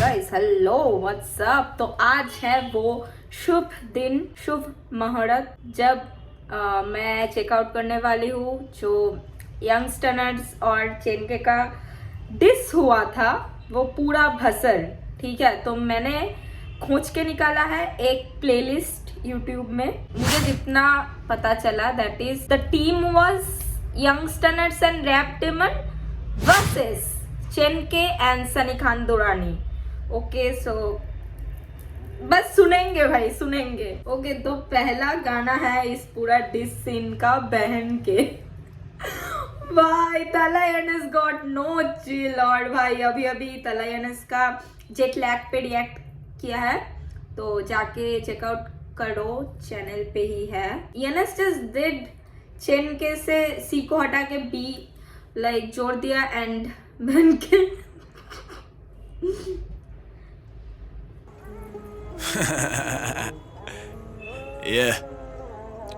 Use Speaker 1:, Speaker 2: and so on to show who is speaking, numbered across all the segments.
Speaker 1: Guys hello what's up. तो आज है वो शुभ दिन, शुभ मुहूर्त जब मैं चेकआउट करने वाली हूँ जो यंगस्टर्स और चेनके का डिस हुआ था वो पूरा भसर। ठीक है, तो मैंने खोज के निकाला है एक प्लेलिस्ट यूट्यूब में। मुझे जितना पता चला that is the team was youngsters and Rap Demon versus Chenk and Sunny Khan Durrani. Okay so बस सुनेंगे भाई, सुनेंगे। ओके तो पहला गाना है इस पूरा डिस सीन का बहन के। भाई तलायनस गॉट नो चिल। और भाई अभी तलायनस का जेट लैग पे रिएक्ट किया है, तो जाके चेकआउट करो, चैनल पे ही है। यनस जस्ट डिड चेनके से सी को हटा के बी लाइक जोड़ दिया एंड बहन के
Speaker 2: Yeah,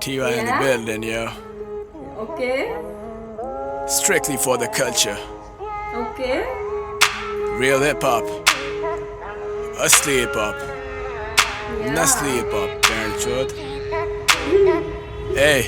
Speaker 2: TY in the building, yo.
Speaker 1: Okay.
Speaker 2: Strictly for the culture.
Speaker 1: Okay.
Speaker 2: Real hip hop. Asli hip hop.
Speaker 1: Yeah.
Speaker 2: Nasli hip hop. Parent chod. Hey.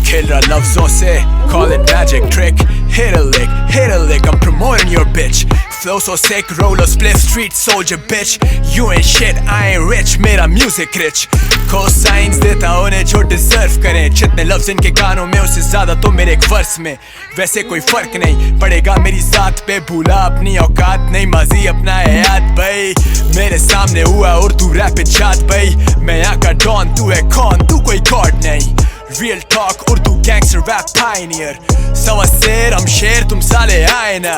Speaker 2: खेल रहा लफ्जों से, call it magic trick. Hit a lick, I'm promoting your bitch. Flow so sick, roll a split, street soldier bitch. You ain't shit, I ain't rich, मेरा music rich. Cosigns देता उन्हें जो deserve करें। जितने लफ्ज इनके गानों में उससे ज्यादा तो मेरे एक वर्स में। वैसे कोई फर्क नहीं पड़ेगा मेरी जात पे, भूला अपनी औकात नहीं, माजी अपना है याद भाई। मेरे सामने हुआ उर्दू रैप इजाद भाई। मैं यहाँ का डॉन, तू है कौन, तू कोई गॉड नहीं। Real talk, Urdu gangster rap pioneer। सवा शेर हम शेर, तुम साले आए ना।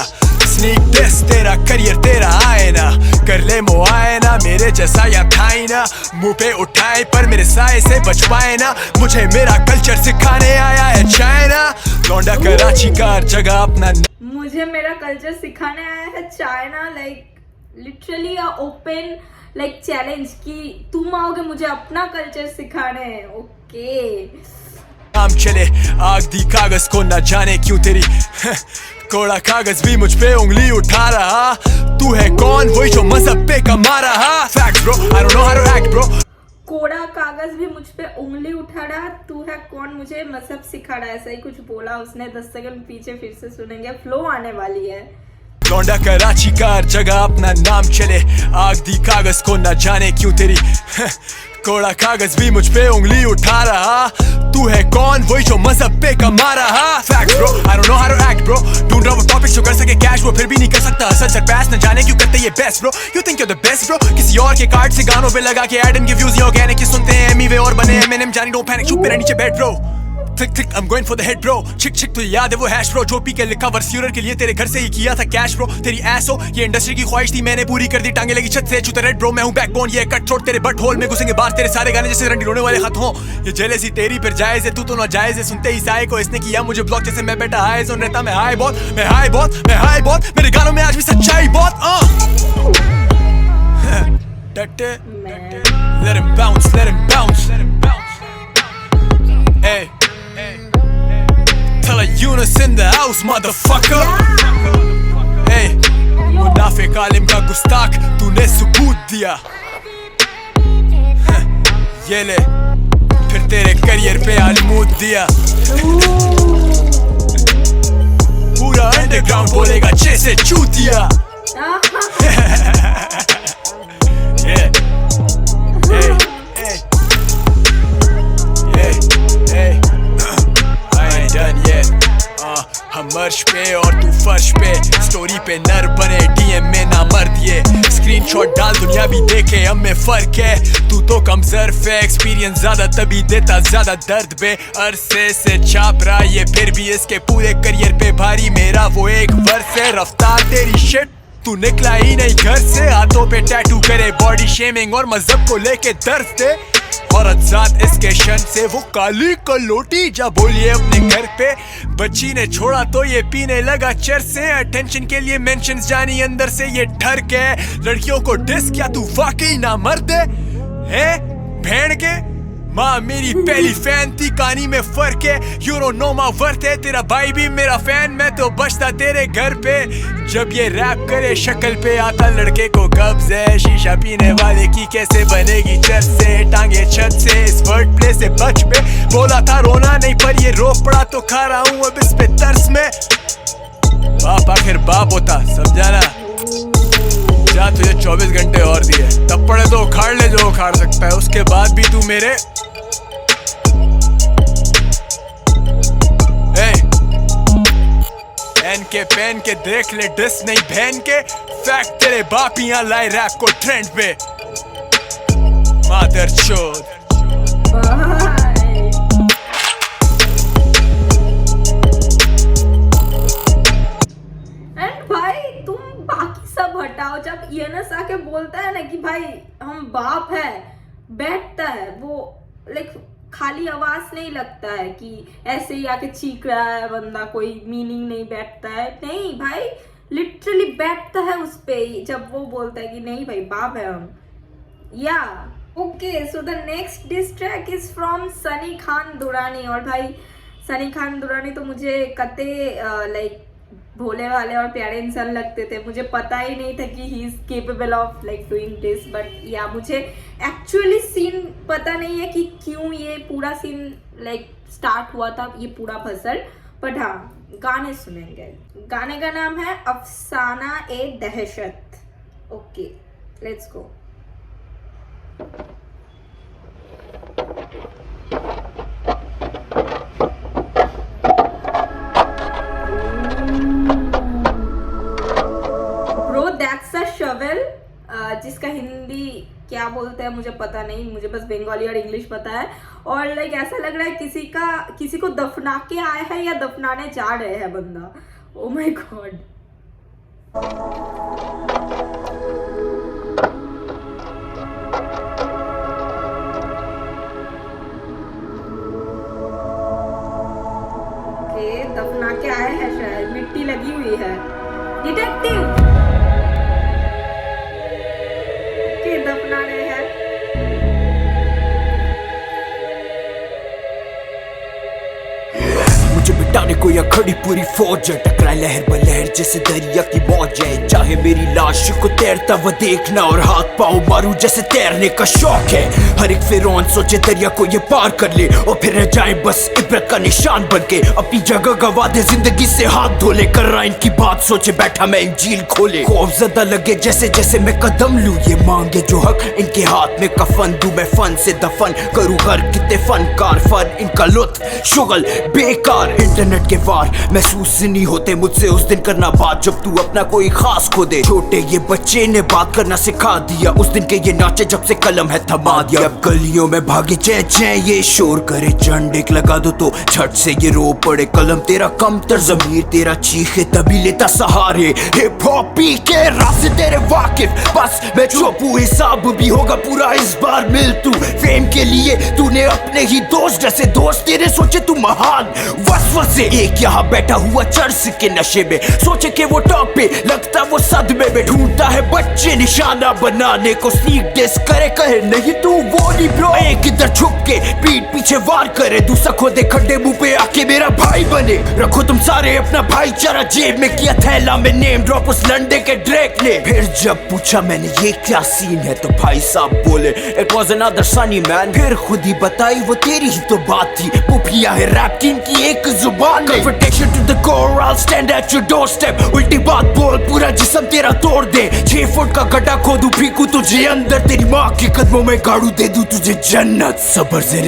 Speaker 2: Sneak diss, तेरा करियर तेरा आए ना। कर ले मुआयना, मेरे जैसा या था ही ना। मुंह पे उठाए पर मेरे साए से बच पाए ना। मुझे मेरा कल्चर सिखाने आया है चाइना। लौंडा कराची का हर जगह अपना।
Speaker 1: मुझे मेरा कल्चर सिखाने आया है China. Like literally open like challenge कि तुम आओगे मुझे अपना कल्चर सिखाने। ओके
Speaker 2: काम चले आग दी कागज को, ना जाने क्यों तेरी कोड़ा कागज भी मुझ पे उंगली उठा रहा। तू है कौन, वही जो मजहब पे कमा रहा। Facts bro, I don't know how to act bro।
Speaker 1: कोड़ा कागज भी मुझ पे उंगली उठा रहा। तू है कौन, मुझे मजहब सिखा रहा है, ऐसा ही कुछ बोला उसने। 10 सेकंड पीछे फिर से सुनेंगे, फ्लो आने वाली है।
Speaker 2: लौंडा कराची का हर जगह अपना नाम चले आग दी कागज को, ना जाने क्यों तेरी कोड़ा कागज भी मुझ पे उंगली उठा रहा। तू है कौन, वही जो मजहब पे कमा रहा। Facts bro, I don't know how to act bro। ढूंढ रहा वो टॉपिक जो कर सके कैश, वो फिर भी नहीं कर सकता असल सरपास। न जाने क्यों करते ये best bro। You think you're the best bro। किसी और के कार्ड से गानों पे लगा के एड एंड गिव व्यूज, ये ऑर्गेनिक ये सुनते हैं एमी वे और बने एमएनएम। जानी डोंट पैनिक, चुप मेरा नीचे बैठ bro। Thick I'm going for the head bro। छिक छिक तुझे याद है वो हैश bro, जो पी के लिखा वर्स्यूरर के लिए तेरे घर से ही किया था कैश bro। तेरी ऐस हो ये इंडस्ट्री की ख्वाहिश थी, मैंने पूरी कर दी, टांगे लगी छत से चुते रेड bro। मैं हूँ बैकबोन, ये कट छोड़ तेरे बट होल में घुसेंगे बाहर तेरे सारे गाने जैसे रंडी रोने वाले खत हों। ये जेलसी तेरी पर जायज है, तू तो नाजायज है। सुनते ही साए को इसने किया मुझे ब्लॉक, जैसे मैं बैठा हाई जोन रहता। मैं हाई बहुत, मैं हाई बहुत, मैं हाई बहुत, मेरे गानों में आज भी सच्चाई बहुत। Let him bounce, let him bounce, let him bounce। Hey Tell a Yunus in the house, motherfucker। Hey, मुनाफिक आलिम का गुस्ताख, तूने सबूत दिया। ये ले फिर तेरे करियर पे आलमूद दिया। पूरा अंडरग्राउंड बोलेगा जैसे चूतिया। हम अर्श पे और तू फर्श पे, स्टोरी पे नर बने, डीएम में ना मर दिए। स्क्रीनशॉट डाल दुनिया भी देखे, हम में फर्क है। तू तो कम ज़र्फ है, एक्सपीरियंस ज्यादा तभी देता ज्यादा दर्द बे। अरसे से छाप रहा ये फिर भी इसके पूरे करियर पे भारी मेरा वो एक वर्स है। रफ्तार तेरी शिट, तू निकला ही नहीं घर से। हाथों पे टैटू करे, बॉडी शेमिंग और मजहब को लेके दर्द दे। औरत जात इसके शन से वो काली कलोटी, जा बोलिए अपने घर पे। बच्ची ने छोड़ा तो ये पीने लगा चर से। अटेंशन के लिए मेंशंस जानी अंदर से ये ठर के। लड़कियों को डिस, क्या तू वाकई ना मर्द है भेड़ के। माँ मेरी पहली फैन थी, कहानी में फर्क है, you don't know my worth है। तेरा भाई भी मेरा फैन, मैं तो बचता तेरे घर पे। जब ये रैप करे शक्ल पे आता लड़के को कब्ज है, शीशा पीने वाले की कैसे बनेगी चर्च से, टांगे छत से इस वर्ड प्ले से बच पे। बोला था रोना नहीं पर ये रो पड़ा तो खा रहा हूँ अब इस पे तरस में। बाप आखिर बाप होता, समझा ना। जा तुझे 24 घंटे और दिए, तब पड़े तो उखाड़ ले जो उखाड़ सकता है, उसके बाद भी तू मेरे पहन के देख ले ड्रेस नहीं पहन के। फैक्ट तेरे बाप यहाँ लाए रैप को ट्रेंड पे। मादर चोद।
Speaker 1: हटाओ, जब ईएनएस आके बोलता है ना कि भाई हम बाप है, बैठता है वो लाइक खाली आवाज नहीं लगता है कि ऐसे ही आके चीख रहा है बंदा, कोई मीनिंग नहीं बैठता है। नहीं भाई लिटरली बैठता है उस पे जब वो बोलता है कि नहीं भाई बाप है हम। Yeah okay, so the next diss track is from Sunny Khan Durrani. और भाई सनी खान दुरानी तो मुझे कते लाइक भोले वाले और प्यारे इंसान लगते थे, मुझे पता ही नहीं था कि he is capable of like doing this. But या मुझे एक्चुअली सीन पता नहीं है कि क्यों ये पूरा सीन लाइक स्टार्ट हुआ था, ये पूरा फसल। बट हाँ गाने सुनेंगे। गाने का नाम है अफसाना ए दहशत। Okay let's go. शवेल, जिसका हिंदी क्या बोलते हैं मुझे पता नहीं, मुझे बस बंगाली और इंग्लिश पता है। और लाइक ऐसा लग रहा है किसी को दफना के आया है या दफनाने जा रहे हैं बंदा। Oh my God. ओके दफना के आए हैं, शायद मिट्टी लगी हुई है। डिटेक्टिव दफना रहे हैं।
Speaker 3: मुझे बिटाने को या खड़ी पूरी फौज है, टकराए लहर बलहर जैसे दरिया की मौज है। चाहे मेरी लाश को तैरता हुआ देखना और हाथ पाँव मारू जैसे तैरने का शौक है। हर एक फिरौन सोचे दरिया को ये पार कर ले और फिर रह जाए बस इबरत का निशान बन के। अपनी जगह गवा दे जिंदगी से हाथ धोले, कर रहा इनकी बात सोचे बैठा मैं इंजील खोले। खौफ ज़्यादा लगे जैसे जैसे मैं कदम लूं, ये मांगे जो हक इनके हाथ में कफन दूं मैं फन से दफन करूं। घर कितने फनकार फन इनका लुत्फ शुगल बेकार। इंटरनेट के वार महसूस नहीं होते मुझसे उस दिन करना बात जब तू अपना कोई खास खो दे। छोटे ये बच्चे ने बात करना सिखा दिया उस दिन के ये नाचे जब से कलम है थमा दिया। अब गलियों में भागे जय जय ये शोर करे, झंडे लगा दो तो झट से ये रो पड़े। कलम तेरा कमतर ज़मीर तेरा चीखे तभी लेता सहारे। हिप हॉप पी के रास्ते तेरे वाकिफ, बस मैं चुप हिसाब भी होगा पूरा इस बार। मिल तू फेम के लिए तूने अपने ही दोस्त जैसे दोस्त तेरे सोचे तू महान। वसवसे एक यहाँ बैठा हुआ चर्च के नशे में, सोचे कि वो टॉप पे लगता वो सदमे में। ढूंढता है बच्चे निशाना बनाने को, स्नीक डिस करे कहे नहीं तू वो नहीं ब्रो। एक इधर छुप के पीठ पीछे वार करे, दूसरा खोदे खड्डे मुंह पे आके मेरा भाई बने। रखो तुम सारे अपना भाईचारा जेब में, किया थैला में नेम ड्रॉप उस लंडे के ड्रेक ने। फिर जब पूछा मैंने ये क्या सीन है तो भाई साहब बोले it was another Sunny man. फिर खुद ही बताई वो तेरी ही तो बात थी, पुफिया है रैप किंग की एक जुबान। Confrontation to the core, I'll stand at your doorstep। उल्टी बात बोल पूरा जिस्म तेरा तोड़ दे। 6 फुट का गड्ढा खोदू फीकू तुझे अंदर, तेरी माँ के कदमों में गाड़ू दे दूं तुझे जन्नत। सबर से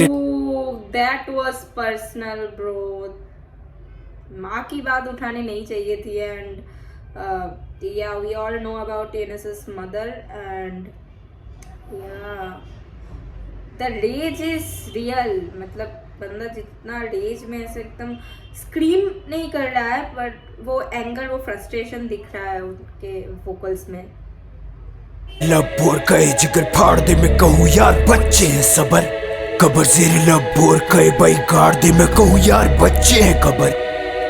Speaker 1: That was personal bro। माँ की बात उठानी नहीं चाहिए थी। And yeah, we all know about NS's mother and yeah, the rage is real। मतलब बंदा जितना रेज में ऐसे एकदम स्क्रीम नहीं कर रहा है बट वो एंगर वो फ्रस्ट्रेशन दिख रहा है उनके वोकल्स में।
Speaker 3: लब बोर कहे जिगर फाड़ दे मैं कहूँ यार बच्चे हैं सबर। कबर जेरे लब बोर कहे भाई गाड़ दे मैं कहूँ यार बच्चे हैं कबर।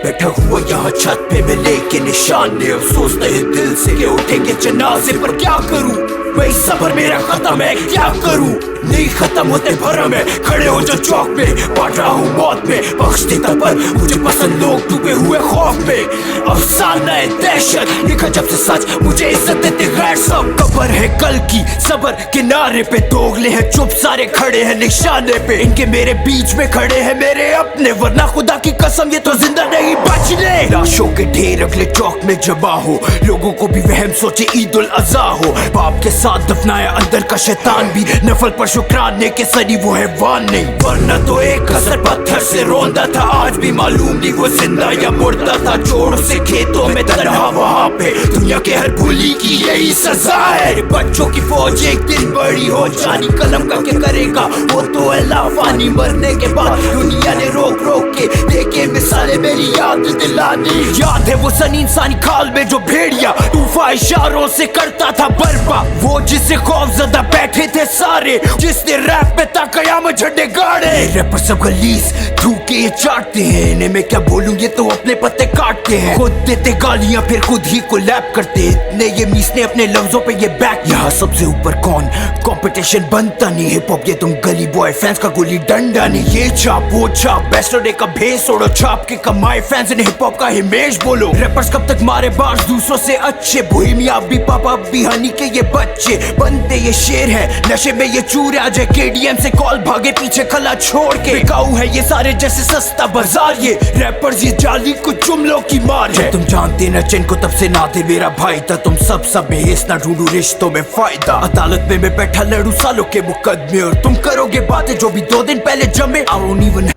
Speaker 3: बैठा हुआ यहाँ छत पे मैं लेके निशान ने, अब सोचते हैं दिल से कि उठेंगे जनाजे पर क्या करूं। भाई सबर मेरा खत्म है, क्या करूं नहीं खत्म होते भरम है। खड़े हो जो चौक पे बांट रहा हूँ मौत में, बख्श देता पर मुझे पसंद लोग डूबे हुए खौफ में। अफसाना है दहशत लिखा जब से सच, मुझे इज्जत देते गैर सब। कबर है कल की सबर किनारे पे, दोगले हैं चुप सारे खड़े हैं निशाने पे। इनके मेरे बीच में खड़े हैं मेरे अपने, वरना खुदा की कसम ये तो जिंदा नहीं बचने। लाशों के ढेर अगले चौक में जमा हो, लोगों को भी वहम सोचे ईद उल अज़हा हो। बाप के साथ दफनाया अंदर का शैतान भी, नफल पर शुक्राने के सरी वो है वान नहीं। वरना तो एक असर पत्थर से रोंदा था, आज भी मालूम नहीं वो जिंदा या मुर्दा था। जोड़ से खेतों में तन्हा वहाँ पे, दुनिया के हर भूली की यही सजा है। बच्चों की फौज एक दिन बड़ी हो जानी, कलम का क्या करेगा वो तो अल्लाह फानी। मरने के बाद दुनिया ने रोक रोक के देखे मिसालें मेरी याद दिलानी। याद है वो सनी इंसानी खाल में जो भेड़िया तूफा इशारों से करता था बर्बा, वो जिसे खौफजदा बैठे थे सारे, जिसने रैप पे था कयामत झंडे गाड़े। रैपर सब गलीज थूके ये चाटते हैं, इन्हें मैं क्या बोलूं ये तो अपने पत्ते काटते हैं। खुद देते गालियां फिर खुद ही को लैप करते, इतने ये मीसने अपने लफ्जों पे ये बैक। यहाँ सबसे ऊपर कौन कंपटीशन बनता नहीं, हिप हॉप ये तुम गली बॉय फैंस का गोली डंडा नहीं। ये छाप वो छाप बेस्ट डे का भेस ओढ़ो, छाप के कमाए फैंस ने हिप हॉप का हिमेश बोलो। रैपर्स कब तक मारे बार्स दूसरों से अच्छे, बोहेमिया भी पापा भी हनी के ये बच्चे। बनते ये शेर है नशे में ये चूर, आज केडीएम से कॉल भागे पीछे खला छोड़ के। बिकाऊ है ये सारे जैसे सस्ता बाजार, ये रैपर्स ये जाली कुछ जुमलों की मार है। तुम जानते न जिनको तब से ना थे मेरा भाई था, तुम सब बेहिस ना ढूंढू रिश्तों में फायदा। अदालत में मैं बैठा लड़ू सालों के मुकदमे, और तुम करोगे बातें जो भी 2 दिन पहले जमे। I don't even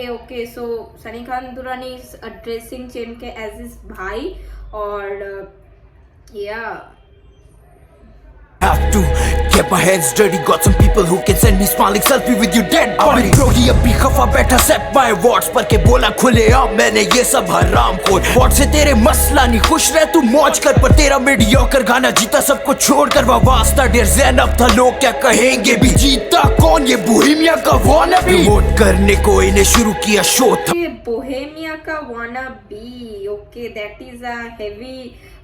Speaker 1: okay so Sunny Khan Durrani is addressing Chen K as is भाई, और या
Speaker 3: have to get my hands dirty, got some people who can send me smiling selfie with your dead body. Bro ही अभी खफा बैठा set my words पर के बोला खुले आप मैंने ये सब हराम खोर। वॉट से तेरे मसला नहीं, खुश रह तू मौज कर, पर तेरा मीडियोकर गाना जीता सबको छोड़ कर। वास्ता डेर ज़ैनब था लोग क्या कहेंगे भी, जीता कौन ये बोहेमिया का वाना भी। प्रमोट करने को इन्हें शुरू किया शो था
Speaker 1: बोहेमिया का wanna be. Okay that is a heavy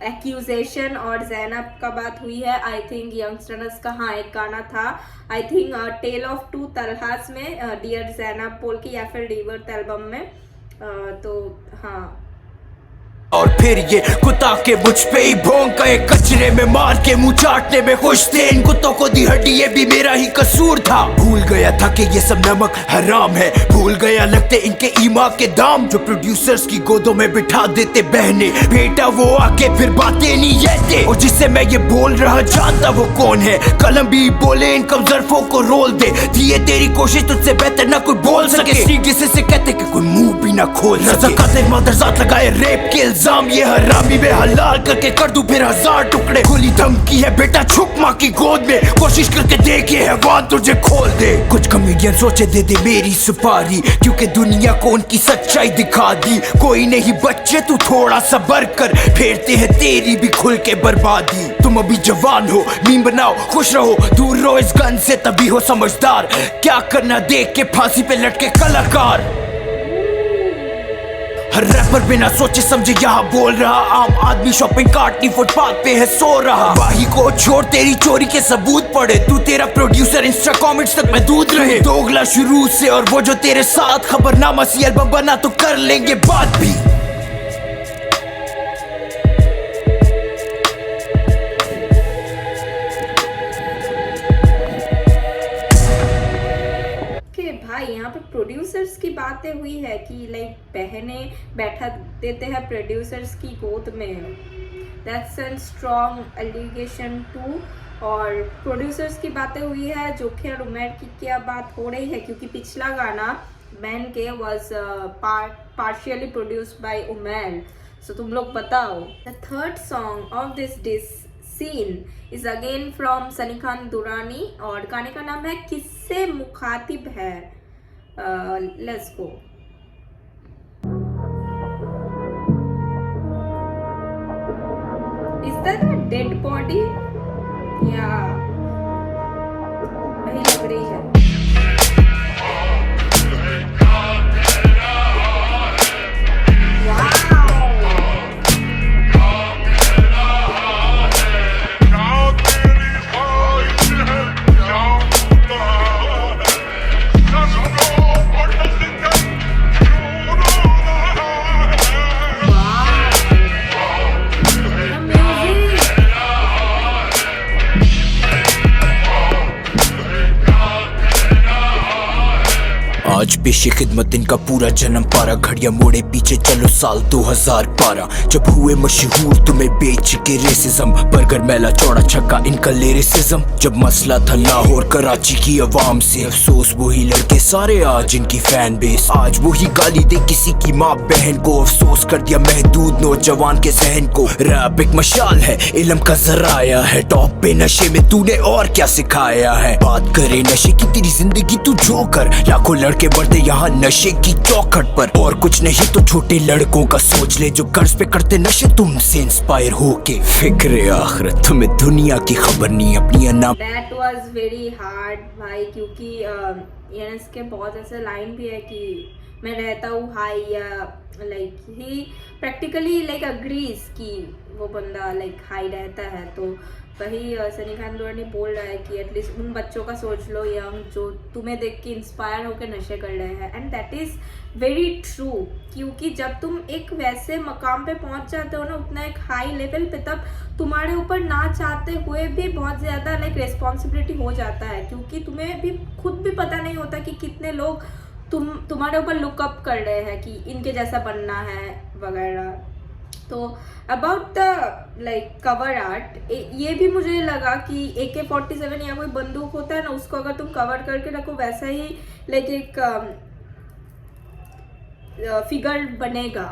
Speaker 1: accusation, और ज़ैनब का बात हुई है आई थिंक यंगस्टर्स का। हाँ एक गाना था I think tale of two Talhas में, डियर ज़ैनब बोल के, या फिर रिवर्थ एल्बम में। तो हाँ
Speaker 3: और फिर ये कुत्ता के मुझ पे ही भौंक गए, कचरे में मार के मुंह चाटने में खुश थे। इन कुत्तों को दी हड्डी ये भी मेरा ही कसूर था। भूल गया था कि ये सब नमक हराम है, भूल गया लगते इनके ईमा के दाम, जो प्रोड्यूसर्स की गोदों में बिठा देते बहने बेटा वो आके फिर बातें नहीं कहते। और जिससे मैं ये बोल रहा जानता वो कौन है, कलम भी बोले इन कमजरफों को रोल दे। दिए तेरी कोशिश तुझसे बेहतर ना कोई बोल सके, जिसे कहते कि कोई मुंह भी ना खोल सके। मदरसात लगाए रेप के ये हरामी में हलाल करके कर दूं फिर 1000 टुकड़े। खुली धमकी है बेटा छुप माँ की गोद में, कोशिश करके देख ये हैवान तुझे खोल दे। कुछ कमेडियन सोचे दे दे मेरी सुपारी, क्योंकि दुनिया को उनकी सच्चाई दिखा दी। कोई नहीं बच्चे तू थोड़ा सब्र कर, फेरते हैं तेरी भी खुल के बर्बादी। तुम अभी जवान हो मीम बनाओ खुश रहो, दूर रहो इस गन से तभी हो समझदार। क्या करना देख के फांसी पे लटके कलाकार। हर रैपर बिना सोचे समझे यहाँ बोल रहा, आम आदमी शॉपिंग कार्ट की फुटपाथ पे है सो रहा। वाही को छोड़ तेरी चोरी के सबूत पड़े, तू तेरा प्रोड्यूसर इंस्टा कमेंट्स तक महदूद रहे। दोगला शुरू से और वो जो तेरे साथ खबरनामा सी एल्बम बना तो कर लेंगे बात भी।
Speaker 1: यहाँ पे प्रोड्यूसर्स की बातें हुई है कि लाइक बहने बैठा देते हैं प्रोड्यूसर्स की गोद में, that's an strong allegation too. और प्रोड्यूसर्स की बातें हुई है, जोखे और उमेर की क्या बात हो रही है, क्योंकि पिछला गाना मैन के was partially produced by Umair. So तुम लोग बताओ। The third song of this scene is again from Sunny Khan Durrani, और गाने का नाम है किससे मुखातिब है। Let's go. Is that a dead body या वही लग रही है।
Speaker 3: आज पेशे खिदमत इनका पूरा जन्म पारा, घड़ियां मोड़े पीछे चलो साल 2012, जब हुए मशहूर तुम्हें बेच के रेसिज्म, बर्गर मैला चौड़ा छक्का इनका लिरिसिज्म, जब मसला था लाहौर कराची की आवाम से, अफसोस वही लड़के सारे आज इनकी फैन बेस, आज वही गाली दे किसी की माँ बहन को, अफसोस कर दिया महदूद नौजवान के जहन को। रैप एक मशाल है, इल्म का जराया है, टॉप पे नशे में तूने और क्या सिखाया है, बात करे नशे की तेरी जिंदगी तू जो कर, लाखों लड़के बढ़ते यहाँ नशे की चौखट पर, और कुछ नहीं तो छोटे लड़कों का सोच ले जो कर्ज पे करते नशे तुमसे इंस्पायर होके, फिक्रे आखिरत तुम्हें दुनिया की खबर नहीं अपनी अना।
Speaker 1: That was very hard भाई, क्योंकि यस के बहुत ऐसे लाइन भी है कि मैं रहता हूँ हाई, या like he practically like agrees कि वो बंदा लाइक हाई रहता है, तो वही सनी खान दुरानी बोल रहा है कि एटलीस्ट उन बच्चों का सोच लो यंग जो तुम्हें देख के इंस्पायर होकर नशे कर रहे हैं, and that is very true, क्योंकि जब तुम एक वैसे मकाम पे पहुंच जाते हो ना, उतना एक हाई लेवल पे, तब तुम्हारे ऊपर ना चाहते हुए भी बहुत ज़्यादा लाइक रिस्पॉन्सिबिलिटी हो जाता है, क्योंकि तुम्हें भी खुद भी पता नहीं होता कि कितने लोग तुम्हारे ऊपर लुकअप कर रहे हैं कि इनके जैसा बनना है वगैरह। तो about the like cover art, ये भी मुझे लगा कि AK-47 या कोई बंदूक होता है ना, उसको अगर तुम कवर करके रखो वैसा ही लाइक एक फिगर बनेगा।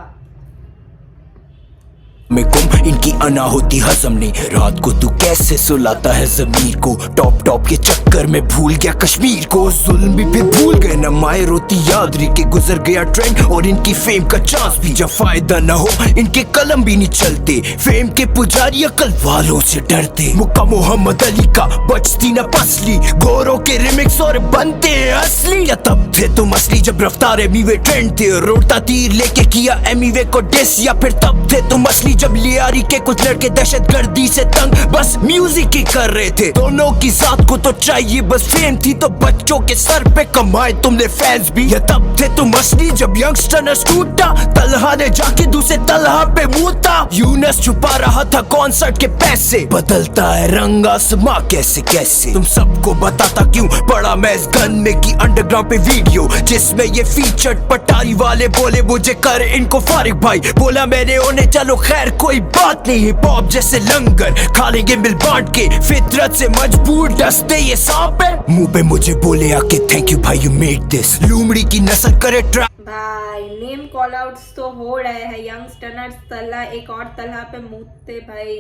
Speaker 3: में गुम इनकी अना होती हजम नहीं, रात को तू कैसे सुलाता है जमीर को, टॉप के चक्कर में भूल गया कश्मीर को, जुल्म भी फिर भूल गए ना माए रोती याद रही के गुजर गया ट्रेंड और इनकी फेम का चांस भी, जब फायदा न हो इनके कलम भी नहीं चलते, फेम के पुजारी अकल वालों से डरते, मुक्का मोहम्मद अली का बचती न पसली, गोरों के रिमिक्स और बनते असली, या तब थे तुम असली जब रफ्तार एमीवे ट्रेंड थे, रोटा तीर लेके किया एमीवे को डिस, या फिर तब थे तुम असली जब लियारी के कुछ लड़के दहशतगर्दी से तंग बस म्यूजिक ही कर रहे थे, दोनों की जात को तो चाहिए बस फेम थी, तो बच्चों के सर पे कमाए तुमने फैंस भी, या तब थे तुम असली जब यंगस्टर न टूटा, तलहा ने जाके दूसरे तलहा पे मूता, यूनस छुपा रहा था कॉन्सर्ट के पैसे, बदलता है रंग आसमां कैसे कैसे, तुम सबको बताता क्यों पड़ा मैं इस गन में की अंडरग्राउंड पे वीडियो, जिसमें ये फीचर्ड पटारी वाले बोले मुझे कर इनको फारिग भाई, बोला मैंने उन्हें चलो खैर कोई बात नहीं, हिप हॉप जैसे लंगर खा लेंगे मिल बांट के, फितरत से मजबूर डसते ये सांप है, मुंह पे मुझे बोले आके थैंक यू भाई यू मेड दिस, लूमड़ी की नस्ल करे ट्रैप
Speaker 1: भाई, नेम कॉल आउट्स तो हो रहे हैं, यंगस्टर्स तला एक और तला पे मूतते भाई,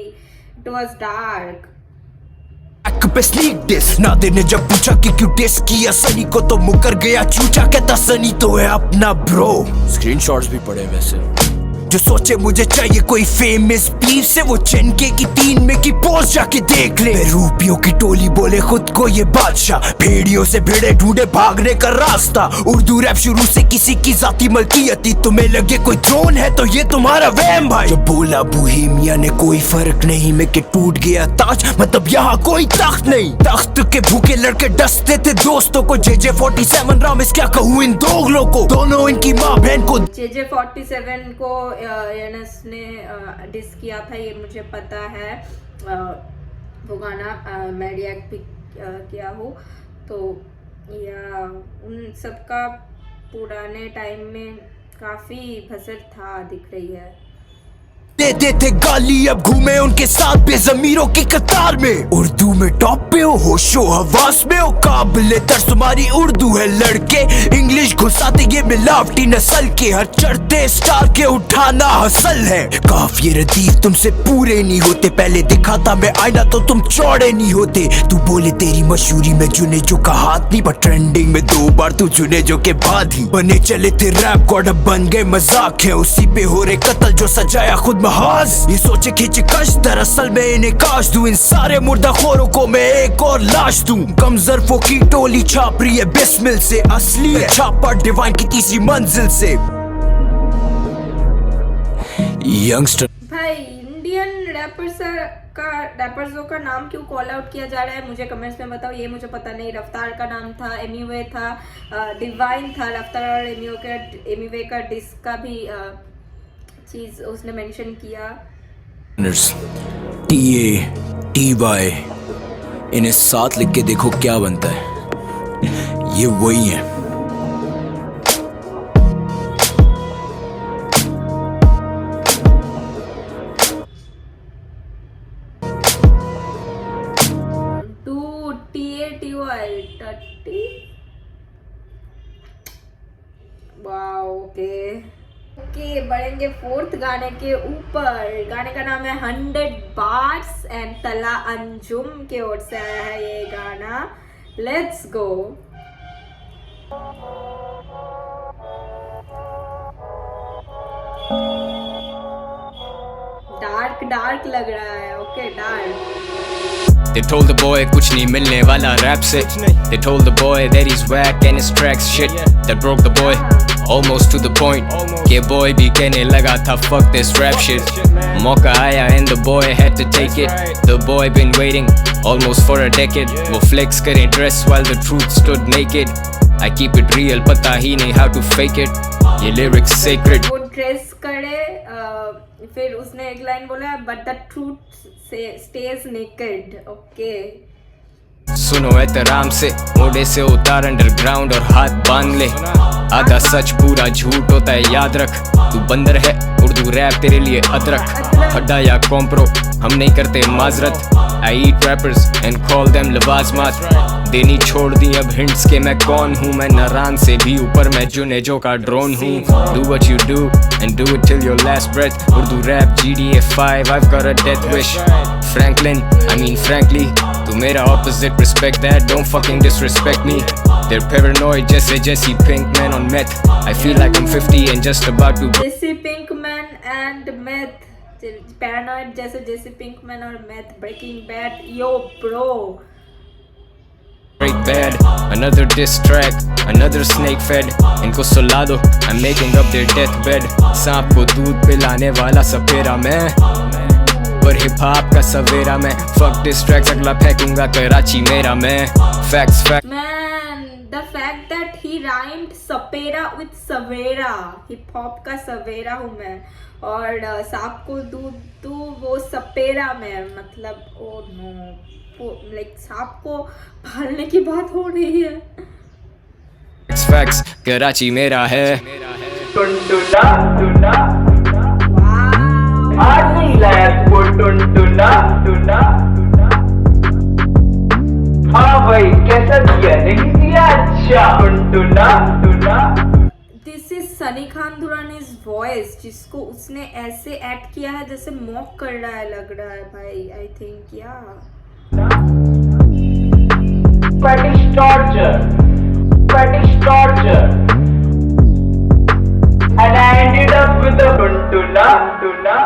Speaker 1: इट वाज डार्क
Speaker 3: पे स्नीक डिस, नादिर ने जब पूछा कि क्यों डिस किया सनी को तो मुकर गया चूचा, कहता सनी तो है अपना ब्रो, स्क्रीनशॉट्स भी पड़े वैसे, जो सोचे मुझे चाहिए कोई फेमस बीफ से वो चनके की 3 में की पोस्ट जाके देख ले, रूपियों की टोली बोले खुद को ये बादशाह, भेड़ियों से भेड़े ढूंढे भागने का रास्ता, उर्दू रैप शुरू से किसी की जाती मलकियती, तुम्हें लगे कोई थ्रोन है तो ये तुम्हारा वहम भाई, जब बोला बोहेमिया ने कोई फर्क नहीं में के टूट गया ताज, मतलब यहाँ कोई तख्त नहीं, तख्त के भूखे लड़के डसते थे दोस्तों को, JJ-47 रामिस क्या कहूँ इन दोगलों को, दोनों इनकी माँ बहन को,
Speaker 1: JJ-47 को यनस ने डिस किया था ये मुझे पता है, वो गाना मैं रिएक्ट भी किया हूँ, तो या उन सबका पुराने टाइम में काफ़ी भसर था दिख रही है,
Speaker 3: देते थे गाली अब घूमे उनके साथ बेजमीरों की कतार में, उर्दू में टॉप पे हो होशो हवास में हो, काबिले तर्स तुम्हारी उर्दू है लड़के, इंग्लिश घुसाते ये मिलावटी नस्ल के, हर चढ़ते स्टार के उठाना हसल है, काफी रदीफ तुमसे पूरे नहीं होते, पहले दिखाता मैं आईना तो तुम चौड़े नहीं होते, तू बोले तेरी मशहूरी में जुने जो का हाथ नहीं, बट ट्रेंडिंग में 2 बार तू चुने जो के बाद ही बने चले थे रैप गॉड, अब बन गए मजाक है, उसी पे हो रहे कत्ल जो सजाया खुद ये सोचे खींचे कश, दरअसल मैं इन्हें काश दूं, इन सारे मुर्दाखोरों को मैं एक और लाश दूं, कम ज़र्फ़ों की टोली छाप रही है बिस्मिल से, असली है छापा डिवाइन की तीसरी मंजिल से, यंगस्टर
Speaker 1: भाई इंडियन रैपर्सों का नाम क्यों कॉल आउट किया जा रहा है मुझे कमेंट्स में बताओ, ये मुझे पता नहीं, रफ्तार का नाम था, एमीवे था, डिवाइन था, रफ्तार और एमीवे का डिस्क का भी चीज उसने मेंशन किया,
Speaker 3: TATY इन्हें साथ लिख के देखो क्या बनता है, ये वही है
Speaker 1: 30 वाओ ओके बढ़ेंगे फोर्थ गाने के ऊपर। गाने का नाम है 100 बार्स एंड तला अंजुम के ओर से आया है ये गाना। Let's go. डार्क लग रहा है। Okay dark.
Speaker 2: They told the boy कुछ नहीं मिलने वाला रैप से। They told the boy that he's whack and his tracks shit that broke the boy almost to the point के boy भी कहने लगा था fuck this rap shit। मौका आया and the boy had to take it। The boy been waiting almost for a decade। वो flex करें dress while the truth stood naked। I keep it real पता ही नहीं how to fake it। ये lyrics sacred।
Speaker 1: वो dress करे फिर उसने एक लाइन बोला but the truth stage naked. Okay
Speaker 2: सुनो एहतराम से मोड़े से उतार अंडरग्राउंड और हाथ बांध ले। आधा सच पूरा झूठ होता है याद रख। तू बंदर है उर्दू रैप तेरे लिए अदरक। हड्डा या कॉम्प्रो हम नहीं करते माजरत। I eat rappers and call them लवाज़मात। देनी छोड़ दी अब हिंट्स के मैं कौन हूँ। मैं नारान से भी ऊपर मैं जुनेजो का ड्रोन हूँ। Do what you do and do it till your last breath। Urdu rap GTA 5 I've got a death wish। Franklin I mean frankly तू मेरा opposite respect that don't fucking disrespect me। They're paranoid जैसे Jesse Pinkman on meth। I feel like I'm 50 and just about to
Speaker 1: Jesse Pinkman and meth। Paranoid जैसे Jesse Pinkman और meth. Breaking bad yo bro.
Speaker 2: break bad। Another diss track another snake fed। इनको सुला दो I'm making up their deathbed। सांप को दूध पिलाने वाला सपेरा मैं पर हिप हॉप का सवेरा मैं। fuck diss tracks अगला फेंकूंगा कराची मेरा मैं। facts
Speaker 1: Man, the fact that he rhymed Sapera with Savera. Hip hop का सवेरा हूँ मैं और सांप को दूध तू वो सपेरा में। मतलब ओ नो लाइक सांप को पालने की बात हो रही है।
Speaker 2: facts कराची मेरा है।
Speaker 4: टुनटुना टुना
Speaker 1: वाह
Speaker 4: आज नहीं लाया वो टुनटुना टुना। हाँ भाई कैसा दिया नहीं दिया अच्छा टुनटुना टुना।
Speaker 1: This is Sunny Khan Durrani's voice जिसको उसने ऐसे एक्ट किया है जैसे मॉक कर रहा है लग रहा है भाई। आई थिंक या
Speaker 4: Fetish torture and I ended up with a टुनटुना टुना।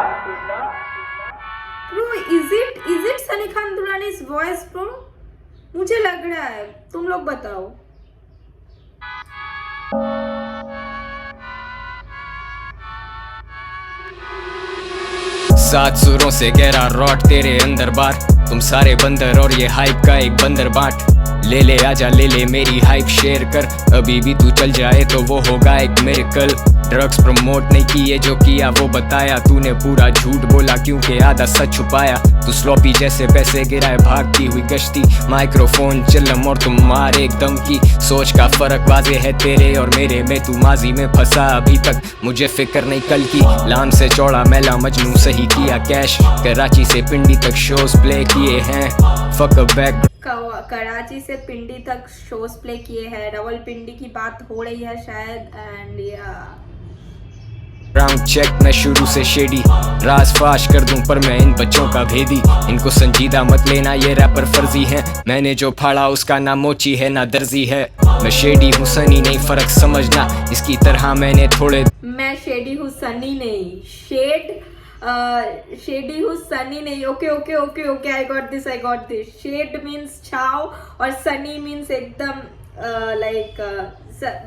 Speaker 1: Bro is it Sunny Khan Durrani's voice bro? मुझे लग रहा है तुम लोग बताओ।
Speaker 2: सात सुरों से गहरा रॉट तेरे अंदर बार। तुम सारे बंदर और ये हाइप का एक बंदर बाट। ले ले आजा ले ले मेरी हाइप शेयर कर। अभी भी तू चल जाए तो वो होगा एक मिरेकल। ड्रग्स प्रमोट नहीं किए जो किया वो बताया। तूने पूरा झूठ बोला क्योंकि आधा सच छुपाया। तू स्लॉपी जैसे पैसे गिराए भागती हुई कश्ती। माइक्रोफोन चिल्लम और तुम मार एकदम की। सोच का फर्क वाजे है तेरे और मेरे में। तू माजी में फंसा अभी तक मुझे फिक्र नहीं कल की। लाम से चौड़ा मैला मजनू सही किया कैश। कराची से पिंडी तक शोज प्ले किए हैं। फक अ बैक
Speaker 1: कराची से पिंडी तक शोज प्ले किए हैं। रावलपिंडी की बात हो रही है शायद एंड या
Speaker 2: राउंड चेक मैं शुरू से शेडी। राज फाश कर दूं पर मैं इन बच्चों का भेदी। इनको संजीदा मत लेना ये रैपर फर्जी हैं। मैंने जो फाड़ा उसका ना मोची है ना दर्जी है। मैं शेडी हूँ सनी नहीं फर्क समझना। इसकी तरह मैंने थोड़े
Speaker 1: मैं शेडी हूँ सनी नहीं शेडी हूँ सनी नहीं। Okay I got this. Shade means छाव और सनी मीन्स एकदम लाइक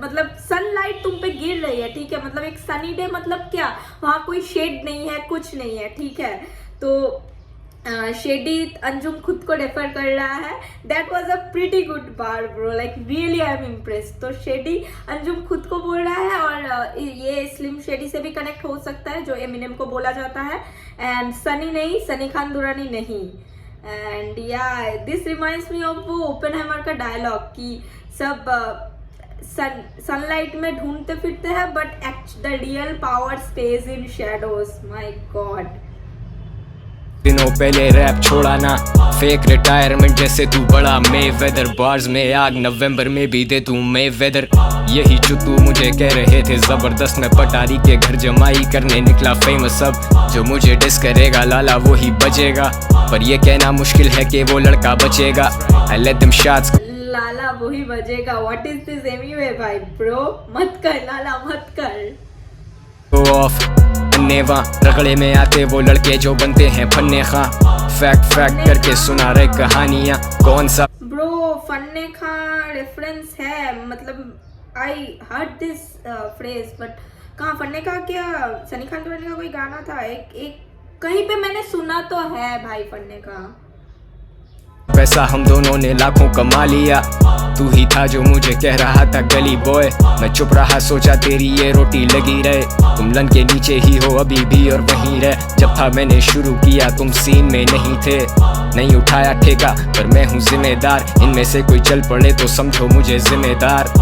Speaker 1: मतलब सनलाइट तुम पे गिर रही है। ठीक है मतलब एक सनी डे मतलब क्या वहाँ कोई शेड नहीं है कुछ नहीं है। ठीक है तो शेडी अंजुम खुद को रेफर कर रहा है। That was a pretty good bar bro like really I am impressed. तो शेडी अंजुम खुद को बोल रहा है और ये स्लिम शेडी से भी कनेक्ट हो सकता है जो एमिनेम को बोला जाता है। एंड सनी नहीं सनी खान दुरानी नहीं। एंड या दिस रिमाइंड्स मी ऑफ वो ओपेनहाइमर का डायलॉग कि सब सनलाइट में ढूंढते फिरते हैं but the real power stage in shadows. My God
Speaker 5: दिनों पहले रैप छोड़ा ना, फेक रिटायरमेंट जैसे तू बड़ा मे वेदर, बार्स में आग नवंबर में भी दे तू मे वेदर। यही जो तू मुझे कह रहे थे जबरदस्त, मैं पटारी के घर जमाई करने निकला फेमस। अब जो मुझे डिस करेगा लाला वो ही बचेगा, पर ये कहना मुश्किल है कि वो लड़का बचेगा। I let them shots
Speaker 1: लाला वही बजेगा। व्हाट इज दिस एनीवे भाई ब्रो, मत कर लाला मत कर।
Speaker 5: go off। नेवा रगड़े में आते वो लड़के जो बनते हैं फन्ने खां, फैक्ट करके सुना रहे कहानियां। कौन सा
Speaker 1: ब्रो फन्ने खां रेफरेंस है, मतलब I heard this phrase but कहाँ फन्ने खां, क्या सनी खान के बने का कोई गाना था एक कहीं पे मैंने सुना तो है भाई फन्ने खां।
Speaker 5: पैसा हम दोनों ने लाखों कमा लिया, तू ही था जो मुझे कह रहा था गली बॉय। मैं चुप रहा सोचा तेरी ये रोटी लगी रहे, तुम लन के नीचे ही हो अभी भी और वहीं रह। जब था मैंने शुरू किया तुम सीन में नहीं थे, नहीं उठाया ठेका पर मैं हूँ जिम्मेदार। इनमें से कोई चल पड़े तो समझो मुझे जिम्मेदार,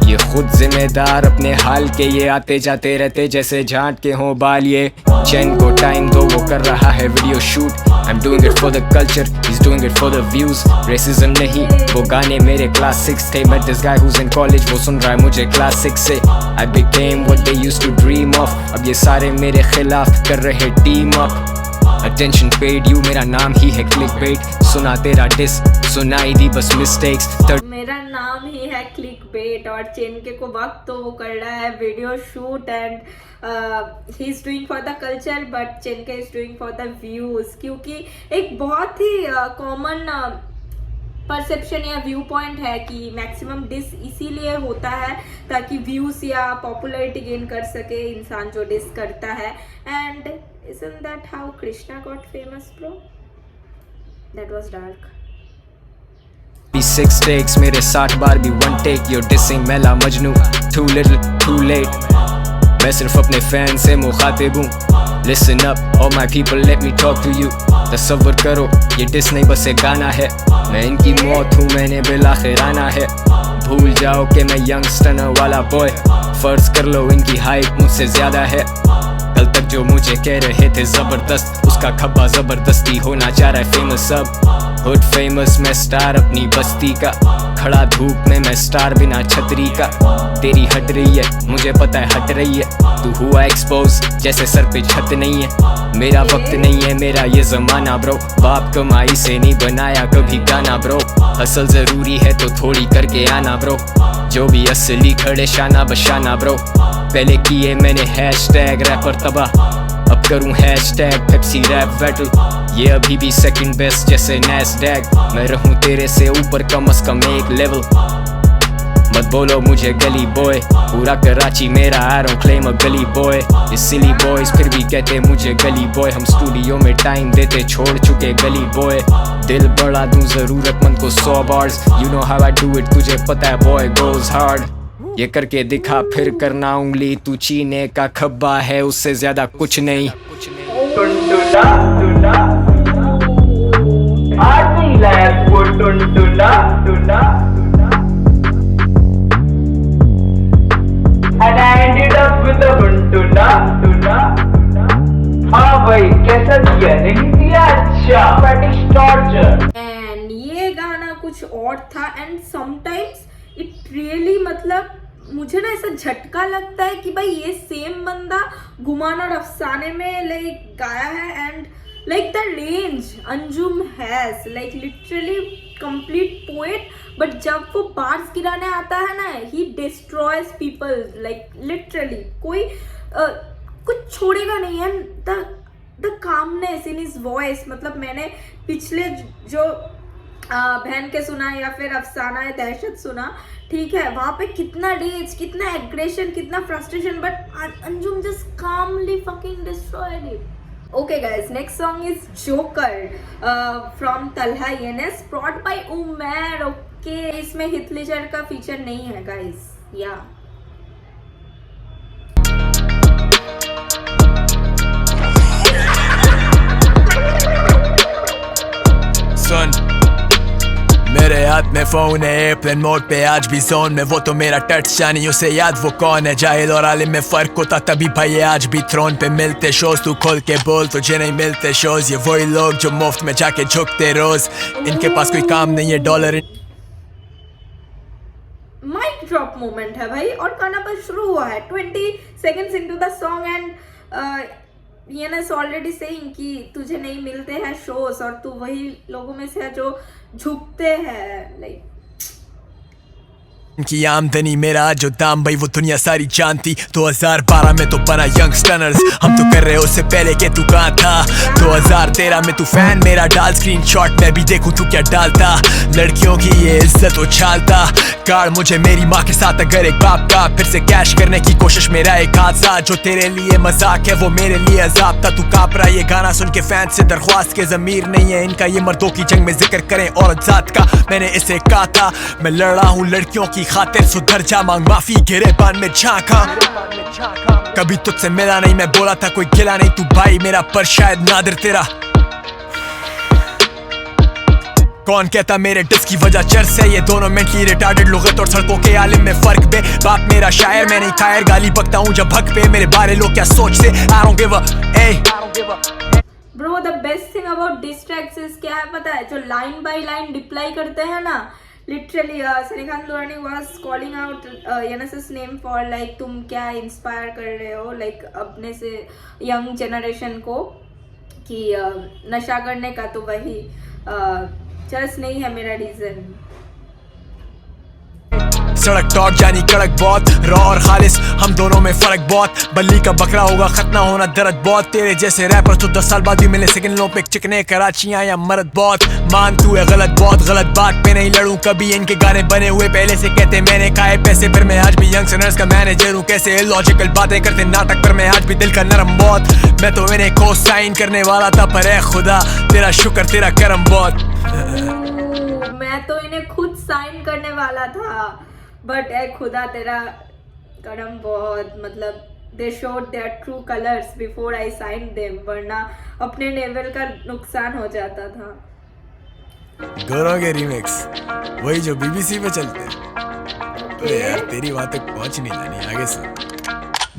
Speaker 5: ये खुद जिम्मेदार अपने हाल के। ये आते जाते रहते जैसे झांट के हों बाल, ये चैन को टाइम दो वो कर रहा है video shoot. I'm doing it for the culture, he's doing it for the views। Racism नहीं वो गाने मेरे क्लास 6 थे, met this guy who's in college वो सुन रहा है मुझे क्लास 6 से। I became what they used to dream of, अब ये सारे मेरे खिलाफ कर रहे team up. Attention paid you मेरा नाम ही है clickbait, सुना तेरा डिस सुनाई दी बस मिस्टेक्स।
Speaker 1: मेरा नाम ही है क्लिक बेट और चेनके को वक्त तो वो कर रहा है video shoot and he is doing for the culture but Chenk is doing for the views. क्योंकि एक बहुत ही कॉमन परसेप्शन या व्यू पॉइंट है कि मैक्सिमम डिस इसीलिए होता है ताकि व्यूज या पॉपुलैरिटी गेन कर सके इंसान जो डिस करता है। And isn't that how Krishna got famous bro? That was dark।
Speaker 5: 6 takes मेरे 60 बार भी 1 take, you're dissing मैला Majnu, too little too late। मैं सिर्फ अपने फैन से मुखातिब हूँ, listen up all my people let me talk to you। तसव्वुर करो ये डिस नहीं बस एक गाना है, मैं इनकी मौत हूँ मैंने बिल आखिर आना है। भूल जाओ कि मैं यंगस्टर वाला बॉय, फर्ज कर लो इनकी हाइप मुझसे ज्यादा है। कल तक जो मुझे कह रहे थे जबरदस्त, उसका खब्बा जबरदस्ती होना चाह रहा है फेमस। अब हुड फेमस मैं स्टार अपनी बस्ती का, खड़ा धूप में मैं स्टार बिना छतरी का। तेरी हट रही है मुझे पता है हट रही है, तू हुआ एक्सपोज जैसे सर पे छत नहीं है। मेरा वक्त नहीं है मेरा ये जमाना ब्रो, बाप कमाई से नहीं बनाया कभी गाना ब्रो। हसल जरूरी है तो थोड़ी करके आना ब्रो, जो भी असली खड़े शाना बशाना ब्रो। पहले किए मैंने हैशटैग रैपर तबाह, अब करूं हैशटैग पेप्सी रैप बैटल। ये अभी भी सेकंड बेस्ट जैसे नैस्डैक, मैं रहूं तेरे से ऊपर कम से कम एक लेवल। मत बोलो मुझे गली बॉय, पूरा कराची मेरा आई डोंट क्लेम अ गली बॉय। ये सिली बॉयज फिर भी कहते मुझे गली बॉय, हम स्टूडियो में टाइम देते छोड़ चुके गली बॉय। दिल बढ़ा दूं जरूरतमंद को 100 bars, you know how I do it तुझे पता है बॉय गोज हार्ड। ये करके दिखा फिर करना उंगली, तू चीने का खब्बा है उससे ज्यादा कुछ नहीं।
Speaker 4: टुनटुना टुना आज नहीं लाया वो टुनटुना टुना and I ended up with a टुनटुना टुना। हाँ भाई कैसा दिया नहीं दिया, अच्छा fetish torture।
Speaker 1: एंड ये गाना कुछ और था एंड समटाइम्स इट रियली मतलब मुझे ना ऐसा झटका लगता है कि भाई ये सेम बंदा गुमान और अफसाने में लाइक गाया है and like the range Anjum has like literally complete poet, but जब वो बार्स गिराने आता है ना ही डिस्ट्रॉयज पीपल लाइक लिटरली कोई कुछ छोड़ेगा नहीं है। The calmness in his voice, मतलब मैंने पिछले जो बहन के सुना या फिर अफसाना है दहशत सुना, ठीक है वहाँ पे कितना रेज कितना एग्रेशन कितना frustration, but Anjum just calmly fucking destroyed it. Okay guys, next song is Joker from Talha Yunus brought by Umar. Okay, इसमें हिथ लेजर का फीचर नहीं है गाइस। या
Speaker 2: Son, मेरे हाथ में फोन है एयरप्लेन मोड पे आज भी जोन में, वो तो मेरा टच जानी उसे याद वो कौन है। जाहिल और आलिम में फर्क होता तभी भाई ये आज भी थ्रोन पे मिलते शोज। तू खोल के बोल तुझे नहीं मिलते शोज, ये वही लोग जो मुफ्त में जाके झुकते रोज, इनके पास कोई काम नहीं है डॉलर।
Speaker 1: माइक ड्रॉप मोमेंट है भाई, और गाना पर शुरू हुआ है 20 seconds into the song and YNS already saying कि तुझे नहीं मिलते हैं शोज और तू वही लोगों में से है जो झुकते हैं। लाइक
Speaker 2: की आमदनी मेरा जो दाम भाई वो दुनिया सारी जानती। 2012 में तो बना यंगस्टर्स, हम तो कर रहे उससे पहले कि तू कहाँ था। 2013 में तू फैन मेरा डाल स्क्रीनशॉट, मैं भी देखूं तू क्या डालता। लड़कियों की ये इज्जत उछालता, कार्ड मुझे मेरी माँ के साथ अगर एक बाप का, फिर से कैश करने की कोशिश मेरा एक हादसा। जो तेरे लिए मजाक है वो मेरे लिए अजाब था। तू काँप रहा ये गाना सुन के फैन से दरख्वास्त के जमीर नहीं है इनका, ये मर्दों की जंग में जिक्र करें औरत जात का। मैंने इसे कहा था मैं लड़ रहा हूँ लड़कियों की खातिर, सुधर जा मांग माफी गिरेबान में झांका। कभी तुझसे मिला नहीं मैं बोला था कोई गिला नहीं, तू भाई मेरा पर शायद नादिर तेरा। कौन कहता मेरे डिस की वजह चर्च है, ये दोनों मेंटली रिटार्डेड लुगत और सड़कों के आलिम में फर्क बे। बाप मेरा शायर मैं नहीं कायर, गाली बकता हूँ जब हक पे, मेरे बारे लोग क्या सोचते I don't give a
Speaker 1: bro the best thing about diss tracks is क्या है पता है, जो लाइन बाय लाइन रिप्लाई करते हैं ना, literally Sunny Khan Durrani was calling out YNS's name for like तुम क्या इंस्पायर कर रहे हो लाइक अपने से यंग जनरेशन को कि नशा करने का, तो वही चर्च नहीं है मेरा रीजन।
Speaker 2: सड़क टॉक जानी कड़क बहुत, रॉ और खालिस हम दोनों में फर्क बहुत। बल्ली का बकरा होगा खतना होना दर्द बहुत, तेरे जैसे रैपर तो 10 साल बाद भी मिले सिग्नलों पे चिकने कराचियां या मर्द बहुत। मान तू है गलत बहुत गलत बात पे नहीं लड़ूं कभी, इनके गाने बने हुए पहले से कहते मैंने खाए पैसे, फिर मैं आज भी यंगस्टर्स का मैनेजर हूँ। कैसे इलॉजिकल बातें करते नाटक पर मैं आज भी दिल का नरम बहुत। मैं तो इन्हें को साइन करने वाला था पर है खुदा तेरा शुक्र तेरा करम बहुत।
Speaker 1: मैं तो इन्हें खुद साइन करने वाला था बट ए खुदा तेरा करम बहुत, मतलब they showed their true colours before I sign them, वरना अपने लेवल का नुकसान हो जाता था।
Speaker 2: गोरों के रिमिक्स वही जो BBC पे चलते हैं। यार तेरी बात तक पहुंच नहीं जानी, आगे सुन।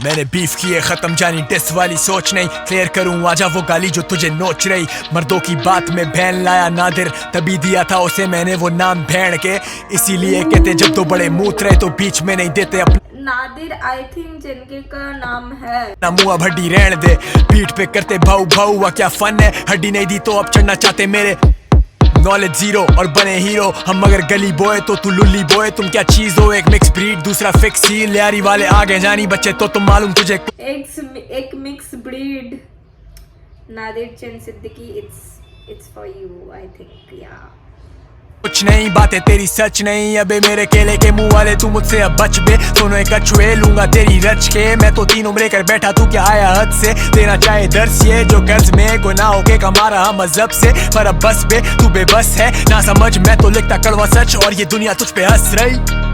Speaker 2: मैंने बीफ किए खत्म जानी डिस वाली सोच नहीं, क्लियर करूं आजा वो गाली जो तुझे नोच रही। मर्दों की बात में बहन लाया नादिर, तभी दिया था उसे मैंने वो नाम भेड़ के। इसीलिए कहते जब दो बड़े मूत रहे तो बीच में नहीं देते अपने
Speaker 1: नादिर, आई थिंक जिनके का नाम है
Speaker 2: ना मुआ भड्डी रहने दे। पीठ पे करते भाऊ भाऊ हुआ क्या फन है, हड्डी नहीं दी तो अब चढ़ना चाहते मेरे। नॉलेज जीरो और बने हीरो हम, अगर गली बॉय तो तू लुल्ली बॉय। तुम क्या चीज हो, एक मिक्स ब्रीड दूसरा फिक्स सील, यारी वाले आगे जानी बच्चे तो तुम मालूम तुझे।
Speaker 1: एक mix breed Nadir Chand Siddiqui, it's for you I think. या
Speaker 2: कुछ नहीं बातें तेरी सच नहीं, अबे मेरे केले के मुंह वाले तू मुझसे अब बच बे। दोनों एक कछुए लूंगा तेरी रच के, मैं तो 3 उम्र कर बैठा तू क्या आया हद से। देना चाहे दर्श ये जो कर्ज में गुनाहों के कमा रहा मजहब से, पर अब बस बे तू बेबस है ना समझ, मैं तो लिखता कड़वा सच और ये दुनिया तुझ पे हंस रही।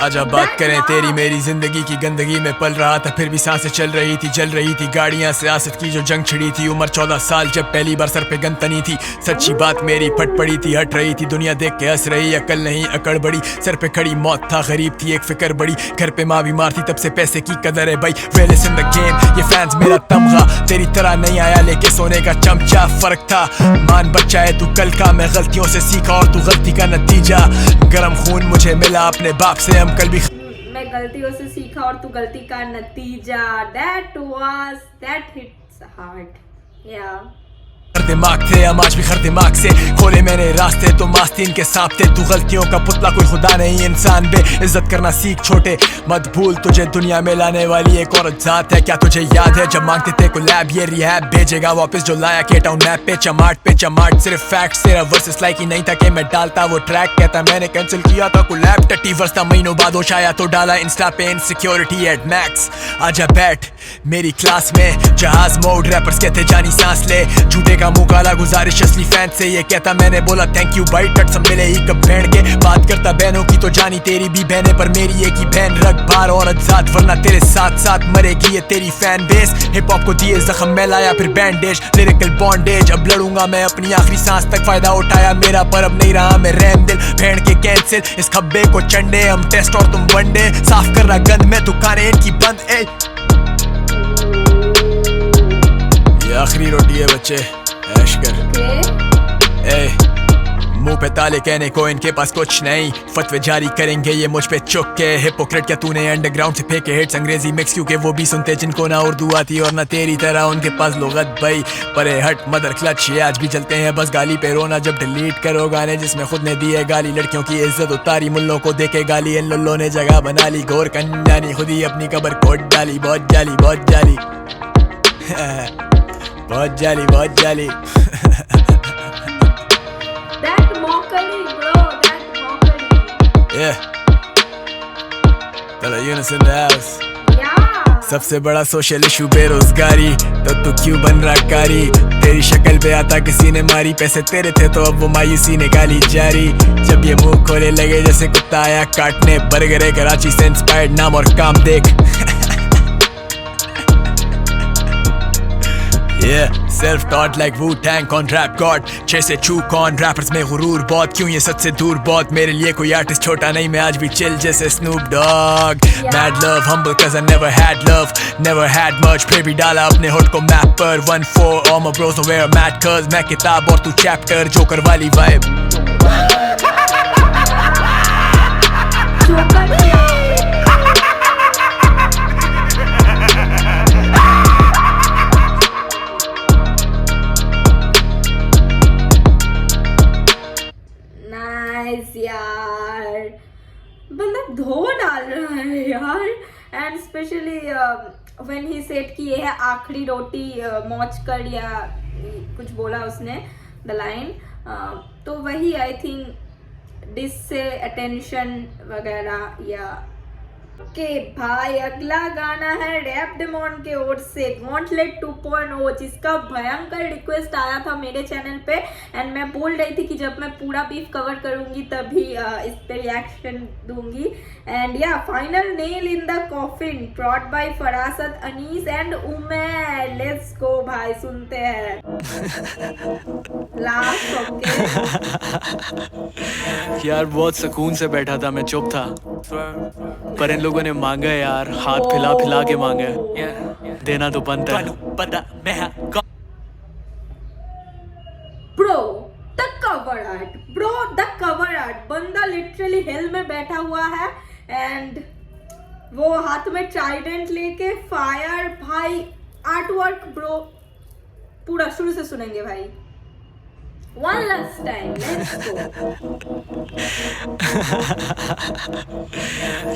Speaker 2: आजा बात करें तेरी मेरी जिंदगी की गंदगी में पल रहा था, फिर भी सांसें चल रही थी जल रही थी गाड़ियां सियासत की जो जंग छिड़ी थी। उम्र 14 साल जब पहली बार सर पे गन तनी थी, सच्ची बात मेरी फट पड़ी थी हट रही थी। दुनिया देख के हंस रही अकल नहीं अकड़ बड़ी, सर पे खड़ी मौत था गरीब थी एक फिक्र बड़ी। घर पे माँ बीमार थी तब से पैसे की कदर है भाई। वेलेस इन द गेम ये फैंस मेरा तमगा, तेरी तरह नहीं आया लेके सोने का चमचा। फर्क था मान बच्चा है तू कल का, मैं गलतियों से सीखा और तू गलती का नतीजा। गरम खून मुझे मिला अपने बाप से, हम कल भी
Speaker 1: मैं गलतियों से सीखा और तू गलती का नतीजा। that hits hard, yeah.
Speaker 2: हर दिमाग थे हम आज भी हर दिमाग से खोले मैंने रास्ते तो मास्तीन के सांप थे। तू गलतियों का पुतला कोई खुदा नहीं इंसान बे, इज्जत करना सीख छोटे मत भूल, तुझे दुनिया में लाने वाली एक और जात है। क्या तुझे याद है जब मांगते थे कोलैब ये रिहैब भेजेगा वापस जो लाया के टाउन मैप पे चमाट सिर्फ फैक्ट्स। तेरा वर्सेस लाइक ही नहीं था कि मैं डालता वो ट्रैक, कहता मैंने कैंसिल किया था कोलैब। टट्टी वर्स था महीनों बाद होश आया तो डाला इंस्टा पे इनसिक्योरिटी एट मैक्स। आजा बैठ मेरी क्लास में जहाज मोड, रैपर्स कहते जानी सांस ले, झूठे का मुंह हूँ काला गुजारिश असली फैन से ये कहता मैंने बोला थैंक यू भाई टट सब मिले ही कब भेड़ के बात करता बहनों की तो जानी तेरी भी बहनें पर मेरी एक ही बहन रख बार औरत जात वरना तेरे साथ साथ मरेगी ये तेरी फैन बेस हिप हॉप को दिए जख्म मैं लाया फिर बैंडेज लिरिकल बॉन्डेज अब लड़ूंगा मैं अपनी आखिरी सांस तक फायदा उठाया मेरा पर अब नहीं रहा मैं रैम दिल भेड़ के कैंसिल इस खब्बे को चंडे हम टेस्ट और तुम वनडे साफ कर रहा गंद में दुकानें इनकी बंद ये आखिरी रोटी है बच्चे ऐश कर ए मुंह पे ताले कहने को इनके पास कुछ नहीं फतवे जारी करेंगे ये मुझ पे चुप के हिपोक्रेट क्या तूने अंडरग्राउंड से फेंके हिट्स अंग्रेजी मिक्स क्योंकि वो भी सुनते जिनको ना उर्दू आती और ना तेरी तरह उनके पास लुगत भाई परे हट मदर क्लच ये आज भी चलते हैं बस गाली पे रोना जब डिलीट करो गाने जिसमें खुद ने दिए गाली लड़कियों की इज्जत उतारी मुल्लों को देके गाली इन लुल्लों ने जगह बना ली गौर कन्या ने खुद ही अपनी कबर खोद डाली बहुत जाली बहुत जाली बहुत जाली बहुत जाली
Speaker 1: That mockery, bro. That mockery.
Speaker 2: Yeah. Tell Yunus in the house.
Speaker 1: Yeah.
Speaker 2: सबसे बड़ा सोशल इशू बेरोजगारी तो तू क्यों बन रहा कारी तेरी शक्ल पे आता किसी ने मारी पैसे तेरे थे तो अब वो मायूसी ने गाली जारी जब ये मुंह खोले लगे जैसे कुत्ता आया काटने बर्गर है कराची से इंस्पायर्ड नाम और काम देख Yeah, self-taught like Wu-Tang on rap god जैसे चूक on rappers में गुरूर बहुत क्यों ये सच से दूर बहुत मेरे लिए कोई आर्टिस्ट छोटा नहीं मैं आज भी chill जैसे Snoop Dogg Mad love, humble cause I never had love Never had much, फिर भी डाला अपने होठ को मैप पर 1-4, all my bros don't wear a mat cause मैं किताब और तू chapter जोकर वाली vibe
Speaker 1: यार मतलब धो डाल रहा है यार and specially when he said कि ये है आखिरी रोटी मौज कर या कुछ बोला उसने द लाइन तो वही आई थिंक डिस से अटेंशन वगैरह या के भाई अगला गाना है रैप डेमोन के ओर से गॉन्टलेट 2.0 जिसका भयंकर रिक्वेस्ट आया था मेरे चैनल पे एंड मैं बोल रही थी कि जब मैं पूरा बीफ कवर करूंगी तभी इस पे रिएक्शन दूंगी and yeah final nail in the coffin brought by Farasat Anees and Umar let's go भाई सुनते हैं लास्ट ओके
Speaker 6: यार बहुत सुकून से बैठा था मैं चुप था पर इन लोगों ने मांगा यार हाथ फैला फैला के मांगा देना तो बनता है
Speaker 1: ब्रो द कवर आर्ट बंदा लिटरली हेल में बैठा हुआ है एंड वो हाथ में ट्राइडेंट लेके फायर भाई आर्टवर्क ब्रो पूरा शुरू से सुनेंगे भाई One last time, let's go.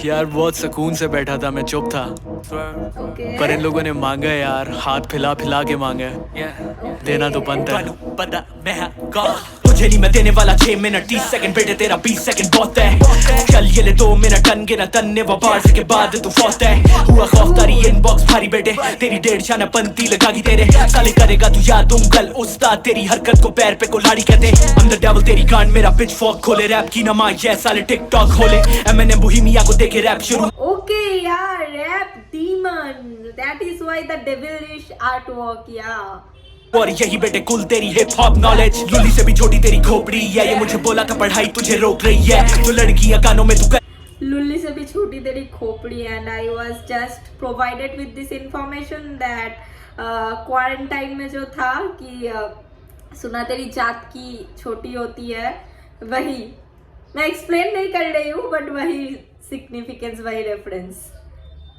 Speaker 6: यार बहुत सुकून से बैठा था मैं चुप था
Speaker 1: Okay.
Speaker 6: पर इन लोगों ने मांगा यार हाथ फैला फैला के मांगा देना तो बनता है
Speaker 3: तुझे नहीं मैं देने वाला 6 मिनट 30 सेकंड बेटे तेरा 20 सेकंड बहुत है चल ये ले 2 मिनट टन गिना तन्ने बार्स के बाद तू फौत है हुआ खौफदारी इनबॉक्स भारी बेटे तेरी 1.5 छाना पंती लगागी तेरे साले करेगा तू याद उंगल उस्ताद तेरी हरकत को पैर पे कुल्हाड़ी कहते अंदर डेविल तेरी गांड मेरा पिच फॉक खोले रैप की नमा ये साले टिकटॉक खोले एमएनएम बोहेमिया को देखे रैप शुरू
Speaker 1: Okay, yeah, rap demon. That is why the devilish artwork, yeah.
Speaker 3: और यही बेटे कुल तेरी हिप हॉप नॉलेज लुली से भी छोटी तेरी खोपड़ी है ये मुझे बोला था पढ़ाई तुझे रोक रही है तो लड़कियां कानों में तू
Speaker 1: लुल्ली से भी छोटी तेरी खोपड़ी and I was just provided with this information that quarantine में जो था कि सुना तेरी जात की छोटी होती है वही मैं एक्सप्लेन नहीं कर रही हूँ बट वही सिग्निफिकेंस वही रेफरेंस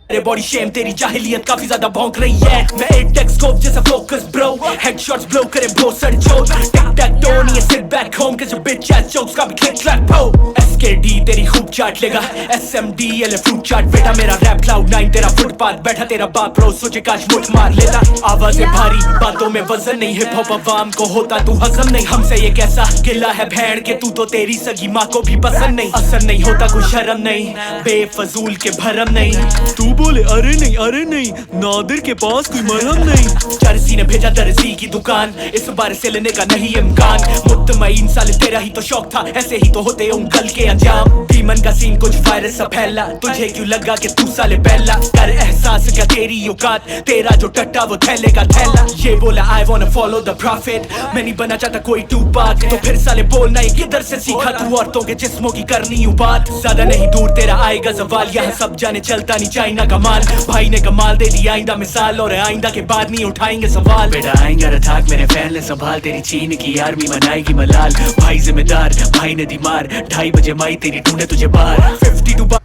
Speaker 3: अरे बॉडी शेम तेरी जाहिलियत काफी ज्यादा भौंक रही है मैं एक टेक स्कोप जैसा फोकस ब्रो हेडशॉट्स ब्लो करे ब्रो सर जो टिक टैक टो नहीं sit back home cuz your bitch ass jokes का भी क्लिक क्लैक प्रो एसकेडी तेरी खूब चाट लेगा एसएमडी एल फ्रूट चाट बेटा मेरा रैप क्लाउड 9 तेरा फुटपाथ बैठा तेरा बाप रो सोचे काश मुठ मार लेता आवाजें भारी बातों में वजन नहीं हिप हॉप अवाम को होता तू हजम नहीं हमसे ये कैसा गिला है भेड़ के तू तो तेरी सगी माँ को भी पसंद नहीं असर नहीं होता कोई शर्म नहीं बेफजूल के भरम नहीं तू
Speaker 6: बोले अरे नहीं नादिर के पास कोई मरहम नहीं।
Speaker 3: चरसी ने भेजा दर्जी की दुकान, इस बार से लेने का नहीं इम्कान। मुतमईन साले तेरा ही तो शौक था, ऐसे ही तो होते उंगल के अंजाम। डीमन का सीन कुछ वायरस सा फैला, तुझे क्यों लगा कि तू साले पहला। कर एहसास क्या तेरी औकात, तेरा जो टट्टा वो थैले का थैला। ये बोला I wanna follow the prophet, मैं नहीं बना चाहता कोई टूपाक। तो फिर साले बोलना ये किधर से सीखा तू, औरतों के जिस्मों की करनी यूं बात। ज्यादा नहीं दूर तेरा आएगा सवाल, यहाँ सब जाने चलता नहीं चाइना का माल। भाई ने कमाल दे दिया आइंदा मिसाल, और आइंदा के बाद नहीं उठाएंगे सवाल।
Speaker 6: बेटा आएंगे रठाक मेरे फैन ने संभाल, तेरी चीन की आर्मी मनाएगी मलाल। भाई जिम्मेदार भाई ने दी मार, 2:30 बजे माई तेरी ढूंढे तुझे बाहर। 52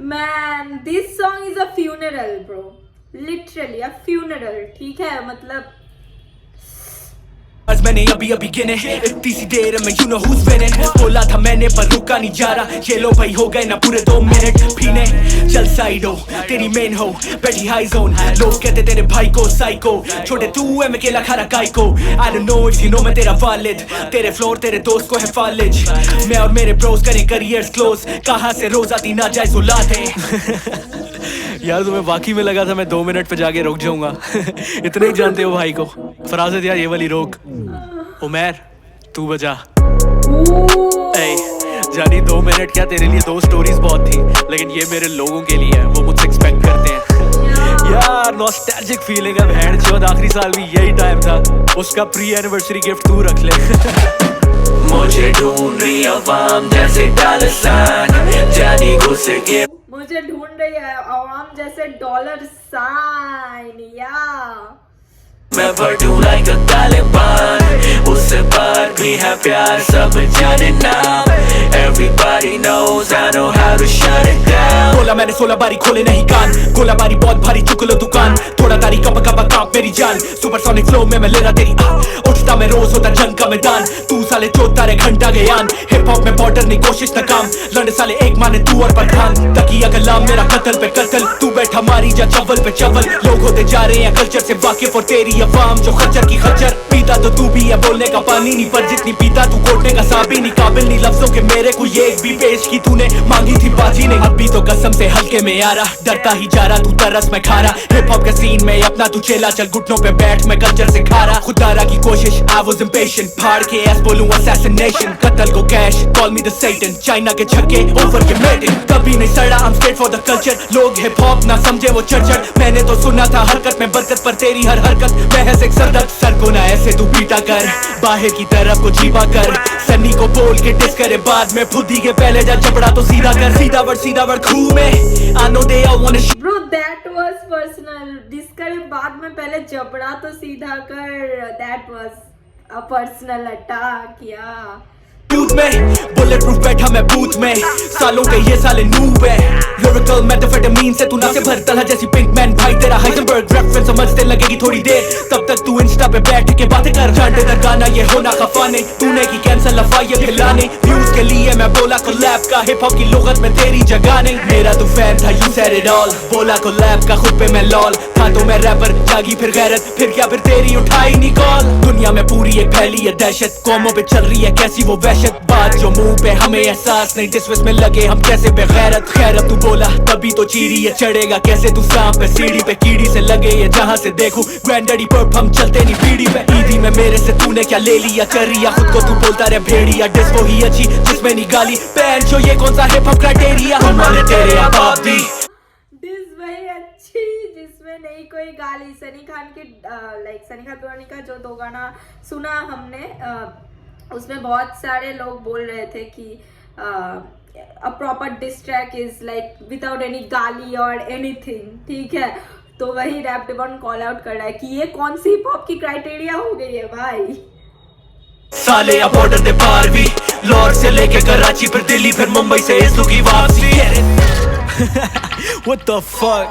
Speaker 1: Man, this song is a funeral, bro. Literally a funeral. ठीक है, मतलब
Speaker 3: आज मैंने अभी गिने, इतनी सी देर में you know who's winning। बोला था मैंने पर रुका नहीं जा रहा, ये लो भाई हो गए ना पूरे 2 मिनट। पीने चल साइड हो, तेरी मेन हो बैठी हाई जोन। लोग कहते तेरे भाई को साइको, छोटे तू है मैं केला खा रहा गाय को। I don't know if you know मैं तेरा वालिद, तेरे फ्लोर तेरे दोस्त को है फालिज। मैं और मेरे ब्रोस करें करियर्स क्लोज, कहाँ से रोज आती ना जाए औलादे।
Speaker 6: यार तुम्हें वाकई में लगा था मैं 2 मिनट पे जाके रुक जाऊंगा। इतने ही जानते हो भाई को। फराजत यार ये वाली रोक। उमर तू बजा। ए, जानी 2 मिनट क्या तेरे लिए 2 स्टोरीज बहुत थी, लेकिन ये मेरे लोगों के लिए है, वो मुझसे एक्सपेक्ट करते हैं। यार नॉस्टैल्जिक फीलिंग है बहन चोद, आखिरी साल भी यही टाइम था, उसका प्री एनिवर्सरी गिफ्ट तू रख ले।
Speaker 3: मुझे ढूंढ रही अवाम जैसे डॉलर साइन, जानी गुस्से के
Speaker 1: मुझे ढूंढ रही है आवाम जैसे डॉलर साइन। या
Speaker 3: मैं बढ़ूं like a तालिबान, उससे बार भी है प्यार सब जाने नाम। Everybody knows I know how to shut it down। बोला मैंने 16 बारी खोले नहीं कान, गोला बारी बहुत भारी चुक लो दुकान। थोड़ा तारी कप कांप मेरी जान, सुपरसोनिक फ्लो में मैं लेना तेरी उठता मैं रोज होता जंग का मैदान। तू साले चोता रे घंटा गयान, हिप हॉप में बॉर्डर नहीं कोशिश न काम। लड़ साले एक माने तू और प्रधान, तकिया कलाम मेरा कत्ल पे कत्ल। तू बैठा मारी जा चवल पे चवल, लोग होते जा रहे हैं कल्चर से वाकिफ, और तेरी अवाम जो खच्चर की खच्चर। पीता तो तू भी है बोलने का पानी नहीं, पर जितनी पीता तू कोटने का साबी नहीं। काबिल नहीं लफ्जों के मेरे को ये एक भी पेश की तूने, मांगी थी बाजी ने। अभी तो कसम से हल्के में आ रहा, डरता ही जा रहा तू तरस में खा रहा। हिप हॉप के सीन में अपना तू चेला, चल घुटनों पे बैठ मैं कल्चर से खा रहा। खुदारा की कोशिश I was impatient, फाड़ के ऐस बोलूं assassination। कत्ल को cash call me the Satan, China के छक्के ओवर के मेडिन। कभी नहीं सड़ा I'm straight for the culture, लोग हिप हॉप ना समझे वो चर्चर। मैंने तो सुना था हरकत में बरकत, पर तेरी हर हरकत महज एक सरदर्द। सर को ना ऐसे तू पीटा कर, बाहर की तरफ को छिपा कर। सन्नी को बोल के डिस करे बाद में, फुद्दी के पहले जा चपड़ा तो सीधा कर। सीधा वर्ड खूह में I know they all wanna
Speaker 1: bro that was personal. Diss करे बाद में पहले जबड़ा तो सीधा कर, that was a personal attack. या
Speaker 3: दूध में बुलेट प्रूफ बैठा मैं बूथ में, सालों के ये साले नूब है। लिरिकल मेथाम्फेटामीन से तू ना से भरता है जैसी पिंक मैन। भाई तेरा हाइजेनबर्ग रेफरेंस समझते लगेगी थोड़ी देर, तब तक तू इंस्टा पे बैठ के बातें कर। जानते दर गाना ये होना खफा नहीं, तूने की कैंसर लफा ये फैलाने। व्यूज के लिए मैं बोला कोलैब का, हिप हॉप की लुगत में तेरी जगह नहीं। मेरा तू फैन था यू सेड इट ऑल, बोला कोलैब का खुद पे मैं लॉल था। तो मैं रैपर जागी फिर गैरत, फिर क्या फिर तेरी उठाई नहीं कॉल। दुनिया में पूरी एक फैली है दहशत, कौमों पे चल रही है कैसी वो वहशत। बात जो मुंह पे हमें एहसास नहीं, डिसमिस में लगे हम कैसे बेगैरत। खैर अब तू बोला तभी तो चीरी है, चढ़ेगा कैसे तू सांप पे सीढ़ी पे। कीड़ी से लगे ये जहाँ से देखूं, ग्रैंडडी पर्प हम चलते नहीं पीढ़ी पे। ईदी में मेरे से तूने क्या ले लिया, चरिया खुद को तू बोलता रे भेड़िया। डिस वो ही अच्छी जिसमें नहीं गाली, पैन जो ये कौन सा हिप हॉप क्राइटेरिया। हमारे तेरे आप दी
Speaker 1: दिस वही अच्छी जिसमें नहीं कोई गाली। सनी खान की लाइक सनी खान पुरानी का जो 2 गाना सुना हमने, उसमें बहुत सारे लोग बोल रहे थे कि a proper dish track is like without any गाली और एनीथिंग। ठीक है, तो वही रैप डिबॉन कॉल आउट कर रहा है कि ये कौन सी हिप हॉप की क्राइटेरिया हो गई है भाई।
Speaker 3: साले या बॉर्डर दे पार भी, लाहौर से लेके कराची फिर दिल्ली फिर मुंबई से इस की वापसी।
Speaker 6: What the fuck?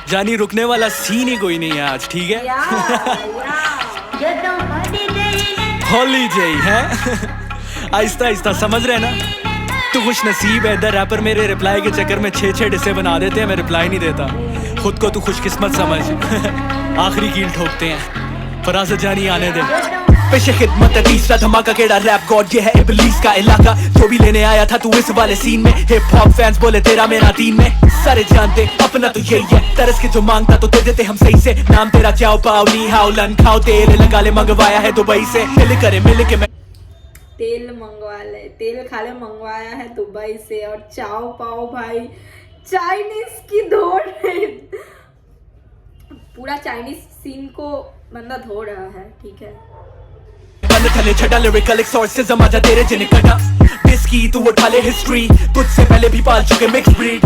Speaker 6: जानी रुकने वाला सीन ही कोई नहीं है आज, ठीक है? हॉलीडे है। आहिस्ता आहिस्ता समझ रहे ना, तो खुश नसीब है। इधर रैपर मेरे रिप्लाई के चक्कर में 6 डिसे बना देते हैं, मैं रिप्लाई नहीं देता। खुद को तू खुशकिस्मत समझ। आखिरी कील ठोकते हैं। फरासत जानी आने दे।
Speaker 3: पेशे खिदमत है तीसरा धमाका केड़ा रैप गॉड ये है इबलीस का इलाका जो भी लेने आया था तू इस वाले सीन में हिप हॉप फैंस बोले तेरा मेरा दीन में सारे जानते अपना तो यही है तरस के जो मांगता तो दे देते हम सही से नाम तेरा चाओ पाओ नी हाउ लन खाओ तेल लगा ले मंगवाया है दुबई से मिल करे मिल के मैं
Speaker 1: तेल खा ले मंगवाया है दुबई से और चाओ पाओ भाई चाइनीज की धो रहे पूरा चाइनीज सीन को बंदा धो रहा है ठीक है
Speaker 3: बंद थले छटा लिरिकल एक्सोर्सिज्म आजा तेरे जिन्हें कटा इसकी तू उठा ले हिस्ट्री तुझसे पहले भी पाल चुके मिक्स ब्रीड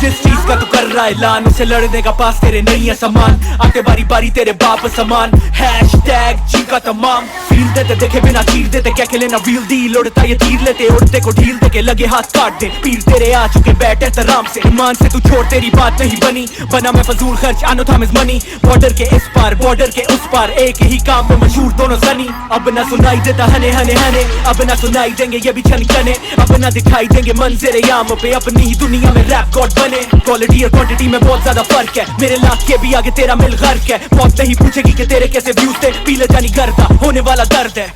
Speaker 3: जिस चीज का तू कर रहा है ऐलान उसे लड़ने का पास तेरे नहीं है सामान आते बारी बारी तेरे बाप समान हैशटैग जी का तमाम फील देते देखे बिना चीर देते क्या खेले ना व्हील डील उड़ता ये तीर लेते उड़ते को ढील दे के लगे हाथ काट दे पीर तेरे आ चुके बैठे तराम से ईमान से तू छोड़ तेरी बात नहीं बनी बना मैं फजूल खर्च आनो था मिस मनी बॉर्डर के इस पार बॉर्डर के उस पार एक ही काम में मशहूर दोनों सनी अब ना सुनाई देता हने हने हने अब ना सुनाई देंगे ये भी छन छने अब ना दिखाई देंगे मंजर याम पे अपनी ही दुनिया में रैप गॉड बने क्वालिटी और क्वांटिटी में बहुत ज्यादा फर्क है मेरे लाख के भी आगे तेरा मिल गर्क है मौत नहीं पूछेगी कि तेरे कैसे व्यूज थे पीले जानी करता होने वाला दर्द है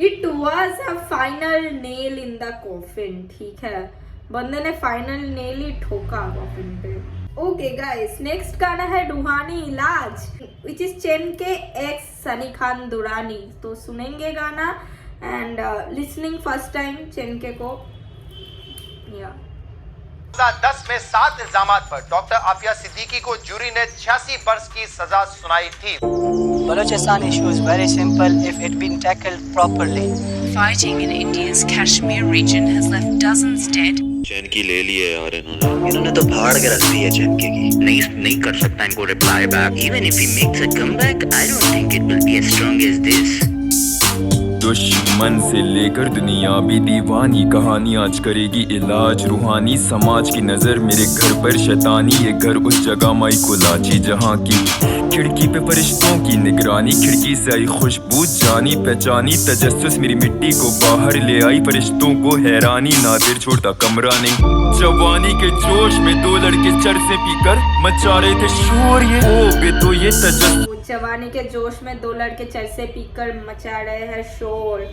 Speaker 1: It was a final nail in the coffin ठीक है बंदे ने फाइनल नेल ही ठोका कॉफिन पे ओके गाइस नेक्स्ट गाना है रूहानी इलाज विच इज चेन के एक्स सनी खान दुरानी तो सुनेंगे गाना and listening first time chain के को या
Speaker 7: 2010 में 7 इल्जामात पर डॉक्टर आफिया सिद्दीकी को जूरी ने 86 बरस की सजा सुनाई थी।
Speaker 8: Balochistan issue is very simple if it been tackled properly.
Speaker 9: Fighting in India's Kashmir region has left dozens dead.
Speaker 10: चैनकी ले लिए यार इन्होंने तो फाड़ के रख दी है चैनकी की नहीं कर सकता इनको reply back even if he makes a comeback I don't think it will be as strong as this
Speaker 11: दुश्मन से लेकर दुनिया भी दीवानी कहानी आज करेगी इलाज रूहानी समाज की नजर मेरे घर पर शैतानी ये घर उस जगह माई को लाची जहाँ की खिड़की पे फरिश्तों की निगरानी खिड़की से आई खुशबू जानी पहचानी तजस्सुस मेरी मिट्टी को बाहर ले आई फरिश्तों को हैरानी नादिर छोड़ता कमरा नहीं जवानी के जोश में 2 लड़के चरसे पीकर मचा रहे थे शोर ये ओ बे तो ये तजस्सुस
Speaker 1: जवानी के जोश में 2 लड़के चरसे पीकर मचा रहे हैं शोर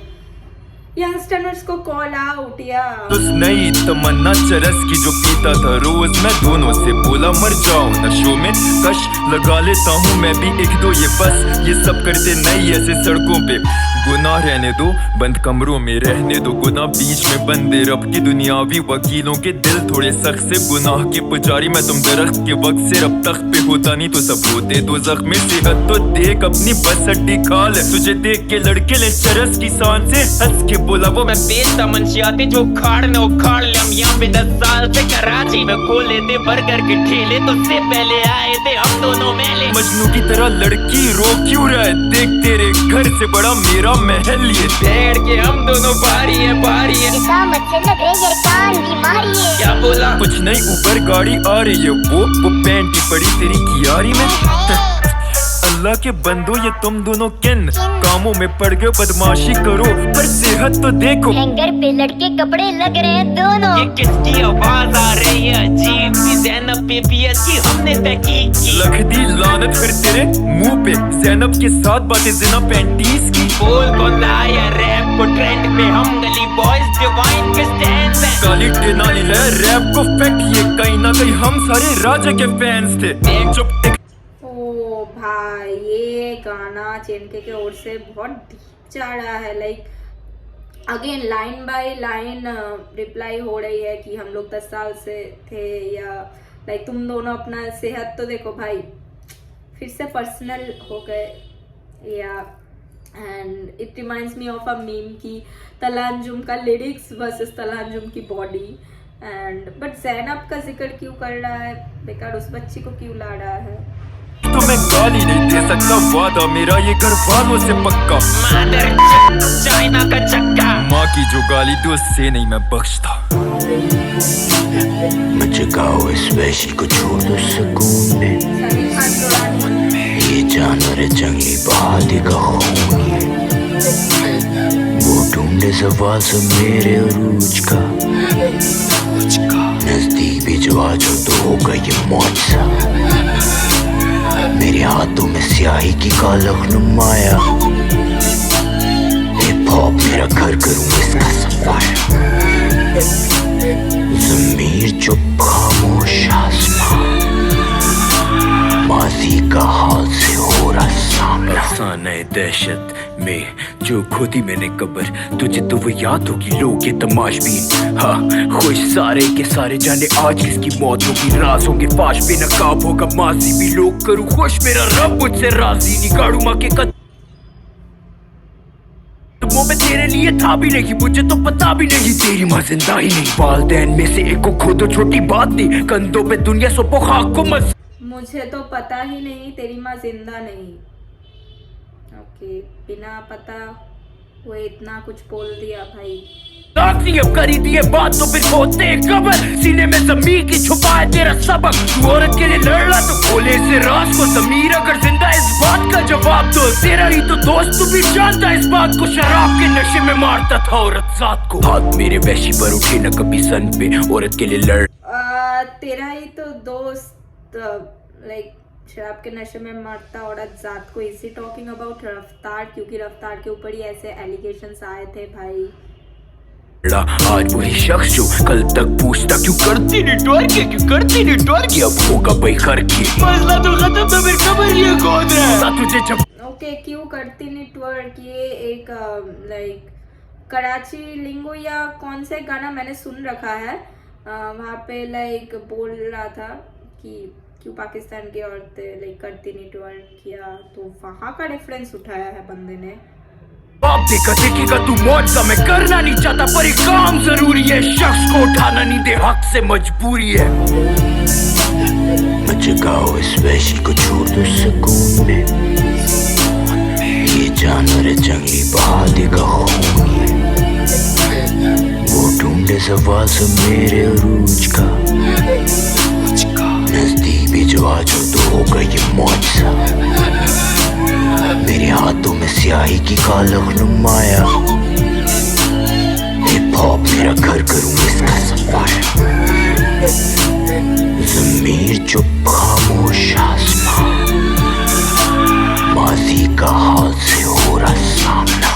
Speaker 1: यंगस्टर्स को कॉल आउट या
Speaker 11: नई तमन्ना चरस की जो पीता था रोज मैं दोनों से बोला मर जाऊं नशों में कश लगा लेता हूँ मैं भी 1-2 ये बस ये सब करते नहीं ऐसे सड़कों पे गुनाह रहने दो बंद कमरों में रहने दो गुनाह बीच में बंदे रब की दुनियावी वकीलों के दिल थोड़े सख्त से गुनाह के पुजारी मैं तुम दरख्त के वक्त से रब तक पे होता नहीं तो सब होते दो जख्म सेहत तो देख अपनी बस हड्डी खाल तुझे देख के लड़के ले चरस की शान से हंस के बोला वो मैं बेचता मंशियाते जो उखाड़ने उखाड़ ले हम यहाँ पे 10 साल से कराची में खोले थे बर्गर के ठेले तो से पहले आए थे हम दोनों मेले मजनू की तरह लड़की रो क्यों रहा है देख तेरे घर से बड़ा मेरा महल ये बैठ के हम दोनों बारी है क्या बोला कुछ नहीं ऊपर गाड़ी आ रही है वो पैंट की पड़ी तेरी कियारी में अल्लाह के बंदो ये तुम दोनों किन कामों में पड़ गए बदमाशी करो पर सेहत तो देखो
Speaker 12: हैंगर पे लड़के कपड़े लग रहे हैं दोनों
Speaker 8: ये किसकी आवाज आ रही है अजीब सी ज़ैनब PPS की हमने तहकीक की
Speaker 11: लख दी लानत फिर तेरे मुंह पे ज़ैनब के साथ बातें जिना पैंटीज की
Speaker 8: बोल कौन लाया रैप को ट्रेंड पे हम गली बॉयज डिवाइन पे स्टैंड है
Speaker 11: काली टेनाली है रैप को फैक्ट ये कहीं ना कहीं हम सारे राजा के फैंस थे चुप
Speaker 1: भाई ये गाना चेनके के ओर से बहुत डीप जा रहा है like again line by line reply हो रही है कि हम लोग 10 साल से थे या लाइक तुम दोनों अपना सेहत तो देखो भाई फिर से पर्सनल हो गए या and it reminds me of a meme की तलांजुम का लिरिक्स वर्सेस तलांजुम की बॉडी एंड बट ज़ैनब का जिक्र क्यों कर रहा है बेकार उस बच्ची को क्यों ला रहा है
Speaker 11: तो मैं गाली नहीं दे सकता वादा मेरा ये घर वालों से पक्का
Speaker 8: चाइना का चक्का
Speaker 11: माँ की जो गाली तो उससे नहीं मैं बख्शता
Speaker 10: मैं जगाओ इस वैशी को छोड़ दो सुकून में ये जानवर है जंगली बहादी का खून वो ढूंढे सवाल से मेरे अरूज का नजदीक भी जो आज हो तो होगा ये मौजज़ा
Speaker 3: मेरे हाथों में स्याही की कालख नुमाया, हिप हॉप मेरा घर करूं इसका सफाया। ज़मीर चुप खामोश आसमां, माजी का हाल से हो रहा सामना।
Speaker 11: अफसाना दहशत में जो खोदी मैंने कब्र, तुझे तो वो याद होगी लोग ये तमाशबीन। हाँ खुश सारे के सारे जाने आज किसकी मौत होगी, राज होंगे फाश बेनकाब होगा माजी भी लोग करूँ खुश, मेरा रब मुझसे राजी निकालू माँ के कद में तेरे लिए था भी नहीं, मुझे तो पता भी नहीं तेरी माँ जिंदा ही नहीं। वालदैन में से एक को खो दो छोटी बात नहीं, कंधों पे दुनिया सोपो खाक को मत।
Speaker 1: मुझे तो पता ही नहीं तेरी माँ जिंदा नहीं। ओके, बिना पता वो इतना कुछ बोल दिया भाई।
Speaker 11: अब करी दिए बात तो फिर होते कबर, सीने में ज़मीर की छुपाए तेरा सबक। तू औरत के लिए लड़ रहा तो खोले से राज को, ज़मीर अगर जिंदा इस बात का जवाब दो। तेरा ही तो दोस्त, तू भी जानता इस बात को, शराब के नशे में मारता था औरत जात को। हाथ मेरे वैशी पर उठे न कभी सन पे, औरत के लिए लड़।
Speaker 1: तेरा ही तो दोस्त लाइक शराब के नशे में मारता औरत जात को। इसी टॉकिंग अबाउट रफ्तार, क्योंकि रफ्तार के ऊपर ही ऐसे एलिगेशंस आए थे भाई।
Speaker 11: आज वही शख्स जो कल तक पूछता क्यों करती नेटवर्क है, क्यों करती नेटवर्क है, अब होगा बेखर की मसला तो खत्म तो फिर खबर ये खोद रहा तुझे जब।
Speaker 1: ओके, क्यों करती नेटवर्क, ये एक लाइक कराची लिंगो या कौन से गाना मैंने सुन रखा है, वहाँ पे लाइक बोल रहा था कि क्यों पाकिस्तान की औरतें लाइक करती नेटवर्क किया, तो वहाँ का रेफरेंस उठाया है बंदे ने।
Speaker 11: बाप देखेगा तू मौजा में करना नहीं चाहता पर एक काम जरूरी है, शख्स को उठाना नहीं दे हक से मजबूरी है।
Speaker 3: मैं जगाओ इस वैशी को छोड़ दो सुकून में, ये जानवर है जंगली बहा देगा खून में। वो ढूंढे सवाल से मेरे अरूज का, नजदीक भी जो आज हो तो होगा ये मौजा। मेरे हाथों में स्याही की कालख नुमाया, हिप हॉप मेरा घर करूं इसका सफाया। ज़मीर चुप खामोश आसमां, माजी का हाल से हो रहा सामना।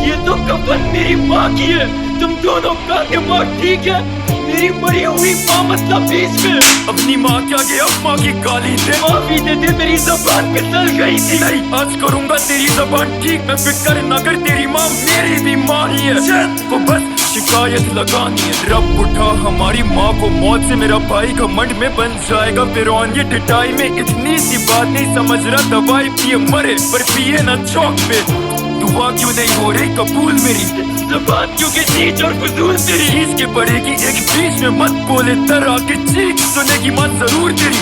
Speaker 11: ये तो कफन मेरी माँ की है, तुम दोनों का दिमाग ठीक है, मेरी मरी हुई माँ मसला बीच में। अपनी माँ क्या गया अब माँ की गाली दे, माफी दे दे मेरी जबान फिसल गई थी। नहीं आज करूंगा तेरी जबान ठीक, मैं फिक्र न कर तेरी माँ मेरी भी माँ ही है। तो बस शिकायत लगानी है, रब उठा हमारी माँ को मौत से, मेरा भाई घमंड में बन जाएगा फिरौन। ये डिटाई में इतनी सी बात नहीं समझ रहा, दवाई पिए मरे पर पिए न चौक पे। दुआ क्यों नहीं हो रही कबूल मेरी, ज़बान क्यों की नीच और फजूल तेरी। चीज के पड़ेगी एक बीच में मत बोले, तर आके चीख सुनेगी माँ जरूर तेरी।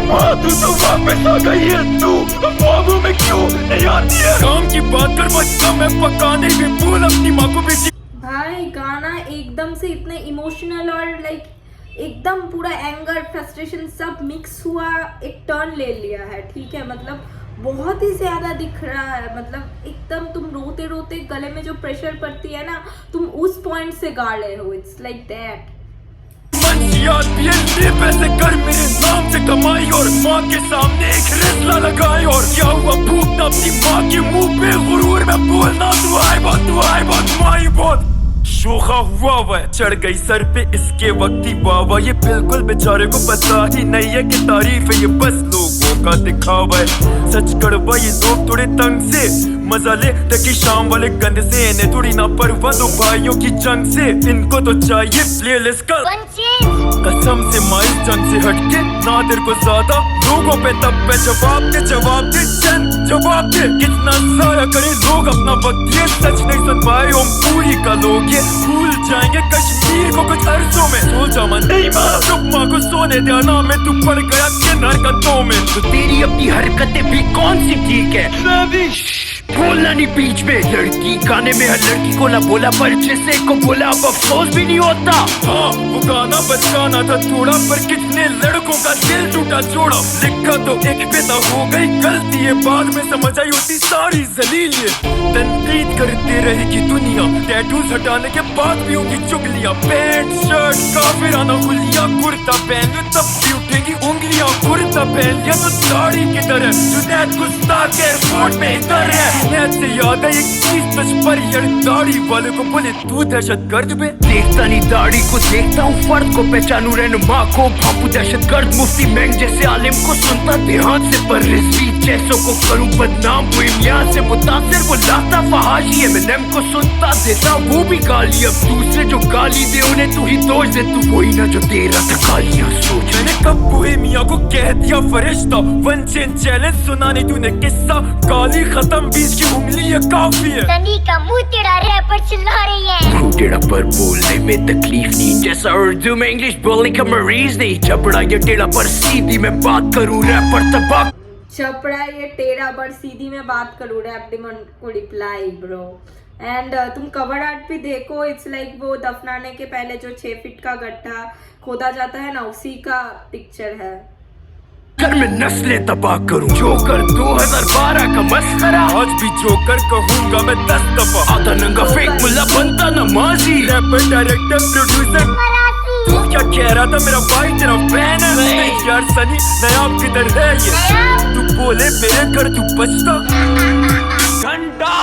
Speaker 11: माँ तू तो वापस आ गई है, तू ख्वाबों में क्यों नहीं आती है। काम की बात कर बच्चा, मैं पकाने भी भूल अपनी माँ को भी।
Speaker 1: भाई गाना एकदम से इतने इमोशनल और लाइक एकदम पूरा एंगर फ्रस्ट्रेशन सब मिक्स हुआ, एक टर्न ले लिया है। ठीक है, मतलब बहुत ही ज्यादा दिख रहा है, मतलब एकदम तुम रोते रोते गले में जो प्रेशर पड़ती है ना, तुम उस पॉइंट से गा रहे हो। It's like that.
Speaker 11: पैसे कर मेरे नाम से कमाई और माँ के सामने एक रिश्ता लगाई, और क्या हुआ भूखना अपनी माँ के मुंह पे गुरूर में बोलना तू आए बहुत माई बहुत शोखा हुआ वह चढ़ गई सर पे इसके वक्ती बाबा। ये बिल्कुल बेचारे को पता ही नहीं है कि तारीफ है ये बस लोगों का दिखावा है। सच कड़वा ये लोग थोड़े तंग से मजा ले तकी शाम वाले गंद से, इन्हें थोड़ी ना परवाह दो भाइयों की जंग से। इनको तो चाहिए प्लेलिस्ट का कसम से माइस जंग से हटके नादिर को ज्यादा लोगों पे तब पे जवाब दे चंद जवाब दे। कितना सारा करे लोग अपना वक्त, ये सच नहीं सुन पाए हम पूरी का लोग, ये भूल जाएंगे कश्मीर को कुछ अरसों में। सो जा मन नहीं माँ चुप माँ को सोने देना में, तू पड़ गया किन हरकतों में। तो तेरी अपनी हरकतें भी कौन सी ठीक है, मैं भी बोलना नहीं बीच में। लड़की गाने में हर लड़की को ना बोला, पर जिसे को बोला अब अफसोस भी नहीं होता। हाँ वो गाना बचकाना था थोड़ा, पर कितने लड़कों का दिल टूटा जोड़ा। लिखा तो एक बेटा हो गई गलती है, बाद में समझ आई होती सारी जलील। तनकीद करते रहेगी दुनिया, टैटूज हटाने के बाद भी होंगी चुगलियां, पैंट शर्ट काफिराना हुलिया, कुर्ता पहन लो तब भी उठेगी उंगलियां, कुर्ता पहन लिया तो दाढ़ी किधर है, जुनैद गुस्ताख एयरपोर्ट में इधर है। नैद से याद है एक चीज तुझ पर यार, दाढ़ी वाले को बोले तू दहशतगर्द पे, देखता नहीं दाढ़ी को देखता हूँ फर्द को, पहचानू रहनुमा को भापू दहशतगर्द, मुफ्ती मैंग जैसे आलिम को सुनता ध्यान से, पर रिजवी जैसों को करूँ बदनाम, वो यहाँ से मुतासिर, वो लाता फहाशी एमिनेम को सुनता देता वो भी गाली, अब दूसरे जो गाली दे उन्हें तू ही दोष दे, तू वही ना जो दे रहा था गालियां सोच। मैंने कब बोहेमिया को कह दिया फरिश्ता, वन चेन चैलेंज सुना नहीं तूने किस्सा, गाली खत्म बीच की उंगली ये काफी है।
Speaker 12: सनी का मुंह टेढ़ा रैपर चिल्ला रही है,
Speaker 3: मुंह टेढ़ा पर बोलने में तकलीफ नहीं, जैसा उर्दू में इंग्लिश बोलने का मरीज नहीं, चपड़ा ये टेढ़ा पर सीधी मैं बात करूँ रैपर तबाक,
Speaker 1: छपड़ा ये टेढ़ा पर सीधी में बात करूँ, रैप डेमन को रिप्लाई ब्रो। एंड तुम कवर आर्ट भी देखो, इट्स लाइक वो दफनाने के पहले जो 6 फीट का गड्ढा खोदा जाता है ना, उसी का पिक्चर है।
Speaker 3: कर मैं नस्लें तबाह करूं, जोकर 2012 का मस्करा,
Speaker 11: आज भी जोकर कहूंगा मैं 10 दफा,
Speaker 3: आधा नंगा फेक मुल्ला बनता नमाजी,
Speaker 11: रैपर डायरेक्टर प्रोड्यूसर, तू क्या कह रहा था मेरा भाई तेरा फैन है, नहीं यार सनी नया किधर है ये, तू बोले मेरे घर तू बचता घंटा।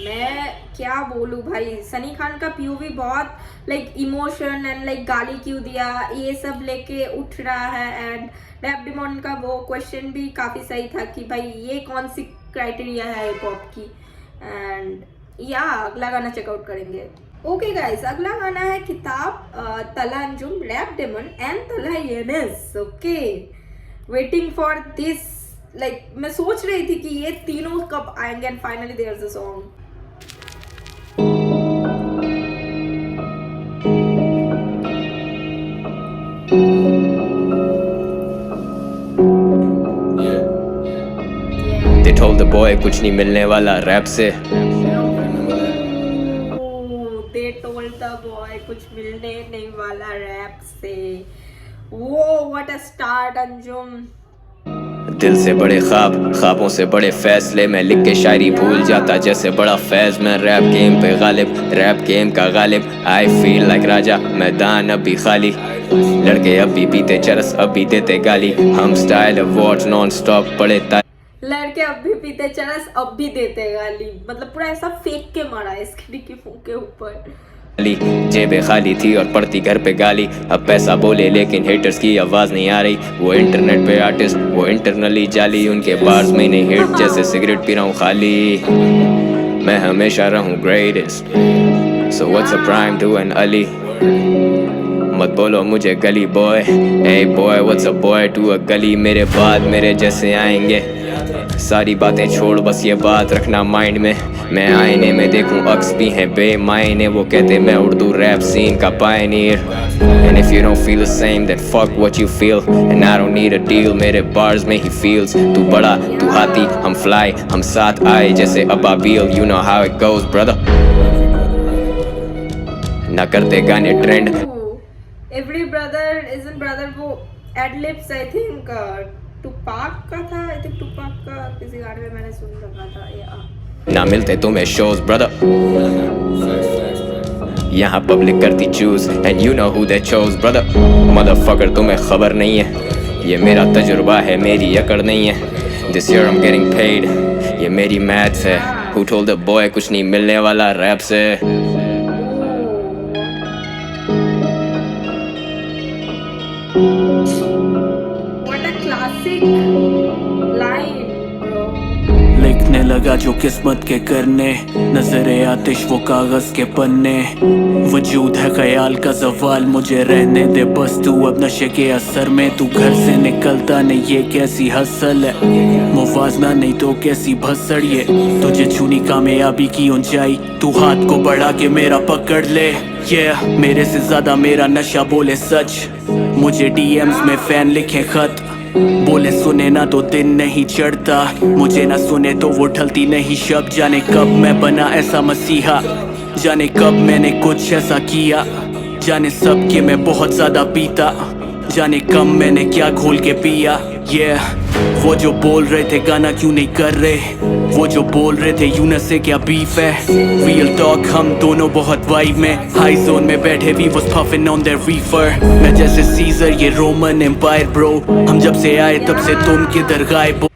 Speaker 1: मैं क्या बोलूँ भाई, सनी खान का पीओवी बहुत लाइक इमोशन एंड लाइक गाली क्यों दिया ये सब लेके उठ रहा है। एंड रैप डेमन का वो क्वेश्चन भी काफ़ी सही था कि भाई ये कौन सी क्राइटेरिया है हिप हॉप की। एंड या अगला गाना चेकआउट करेंगे। ओके गाइस, अगला गाना है किताब, तला Anjum, rap Demon and Talha Yunus. Okay, waiting for this, like मैं सोच रही थी कि ये तीनों कब आएंगे and finally there is a song.
Speaker 5: They told the boy कुछ नहीं मिलने वाला रैप से,
Speaker 1: They told the boy कुछ मिलने नहीं वाला रैप से। वो what a start अंजुम।
Speaker 5: दिल से बड़े ख्वाब, ख्वाबों से बड़े फैसले, मैं लिख के शायरी भूल जाता जैसे बड़ा फैज, मैं रैप गेम पे गालिब, रैप गेम का गालिब, आई फील लाइक राजा, मैदान अभी खाली, लड़के अभी पीते चरस अभी देते गाली, हम स्टाइल अवार्ड्स नॉन स्टॉप पड़े
Speaker 1: लड़के अब भी पीते चरस अब भी देते गाली, मतलब पूरा ऐसा फेंक के मारा है इसके के ऊपर।
Speaker 5: जेबें खाली थी और पड़ती घर पे गाली, अब पैसा बोले लेकिन हेटर्स की आवाज नहीं आ रही, वो इंटरनेट पे आर्टिस्ट वो इंटरनली जाली, उनके बार्स में नहीं हिट जैसे सिगरेट पी रहा हूँ खाली, मैं हमेशा रहूँ greatest, so what's a prime to an Ali, मत बोलो मुझे Gully Boy, ay boy what's a boy to a gully, मेरे बाद मेरे जैसे आएंगे, सारी बातें छोड़ बस ये बात रखना माइंड में, मैं आईने में देखूं अक्स भी हैं बेमायने, वो कहते मैं उर्दू रैप सीन का Pioneer, and if you don't feel the same then fuck what you feel, and I don't need a deal, मेरे बार्स में ही feels, तू बड़ा तू हाथी हम फ्लाई, हम साथ आए जैसे Ababeel, you know how it goes brother, ना करते गाने trend,
Speaker 1: every brother isn't brother, वो एडलिप्स आई थिंक टुपाक का था, आई थिंक टुपाक का किसी गाने में मैंने सुन रखा था ये।
Speaker 5: ना मिलते तुम्हें शोज ब्रदर, यहाँ पब्लिक करती choose and you know who they chose brother, motherfucker तुम्हें खबर नहीं है, ये मेरा तजुर्बा है मेरी अकड़ नहीं है, this year I am getting paid, ये मेरी मैथ्स है, हु टोल्ड द बॉय कुछ नहीं मिलने वाला रैप से।
Speaker 3: लिखने लगा जो किस्मत के करने, नजरे आतिश वो कागज के पन्ने, वजूद है ख्याल का जवाल, मुझे रहने दे बस तू अब नशे के असर में, तू घर से निकलता नहीं ये कैसी हसल है, मुवाजना नहीं तो कैसी भसड़ ये, तुझे छूनी कामयाबी की ऊंचाई, तू हाथ को बढ़ा के मेरा पकड़ ले, मेरे से ज्यादा मेरा नशा बोले सच, मुझे डीएम्स में फैन लिखे खत, बोले सुने ना तो दिन नहीं चढ़ता, मुझे ना सुने तो वो ढलती नहीं शब, जाने कब मैं बना ऐसा मसीहा, जाने कब मैंने कुछ ऐसा किया, जाने सब के मैं बहुत ज्यादा पीता, जाने कब मैंने क्या घोल के पिया,
Speaker 6: Yeah, वो जो बोल रहे थे गाना क्यों नहीं कर रहे, वो जो बोल रहे थे यूनस से क्या बीफ है. Real talk, हम दोनों बहुत वाइब में, हाई जोन में बैठे we was puffing on their reefer. मैं जैसे सीजर ये रोमन एम्पायर ब्रो, हम जब से आए तब से तुम किधर गायब हो.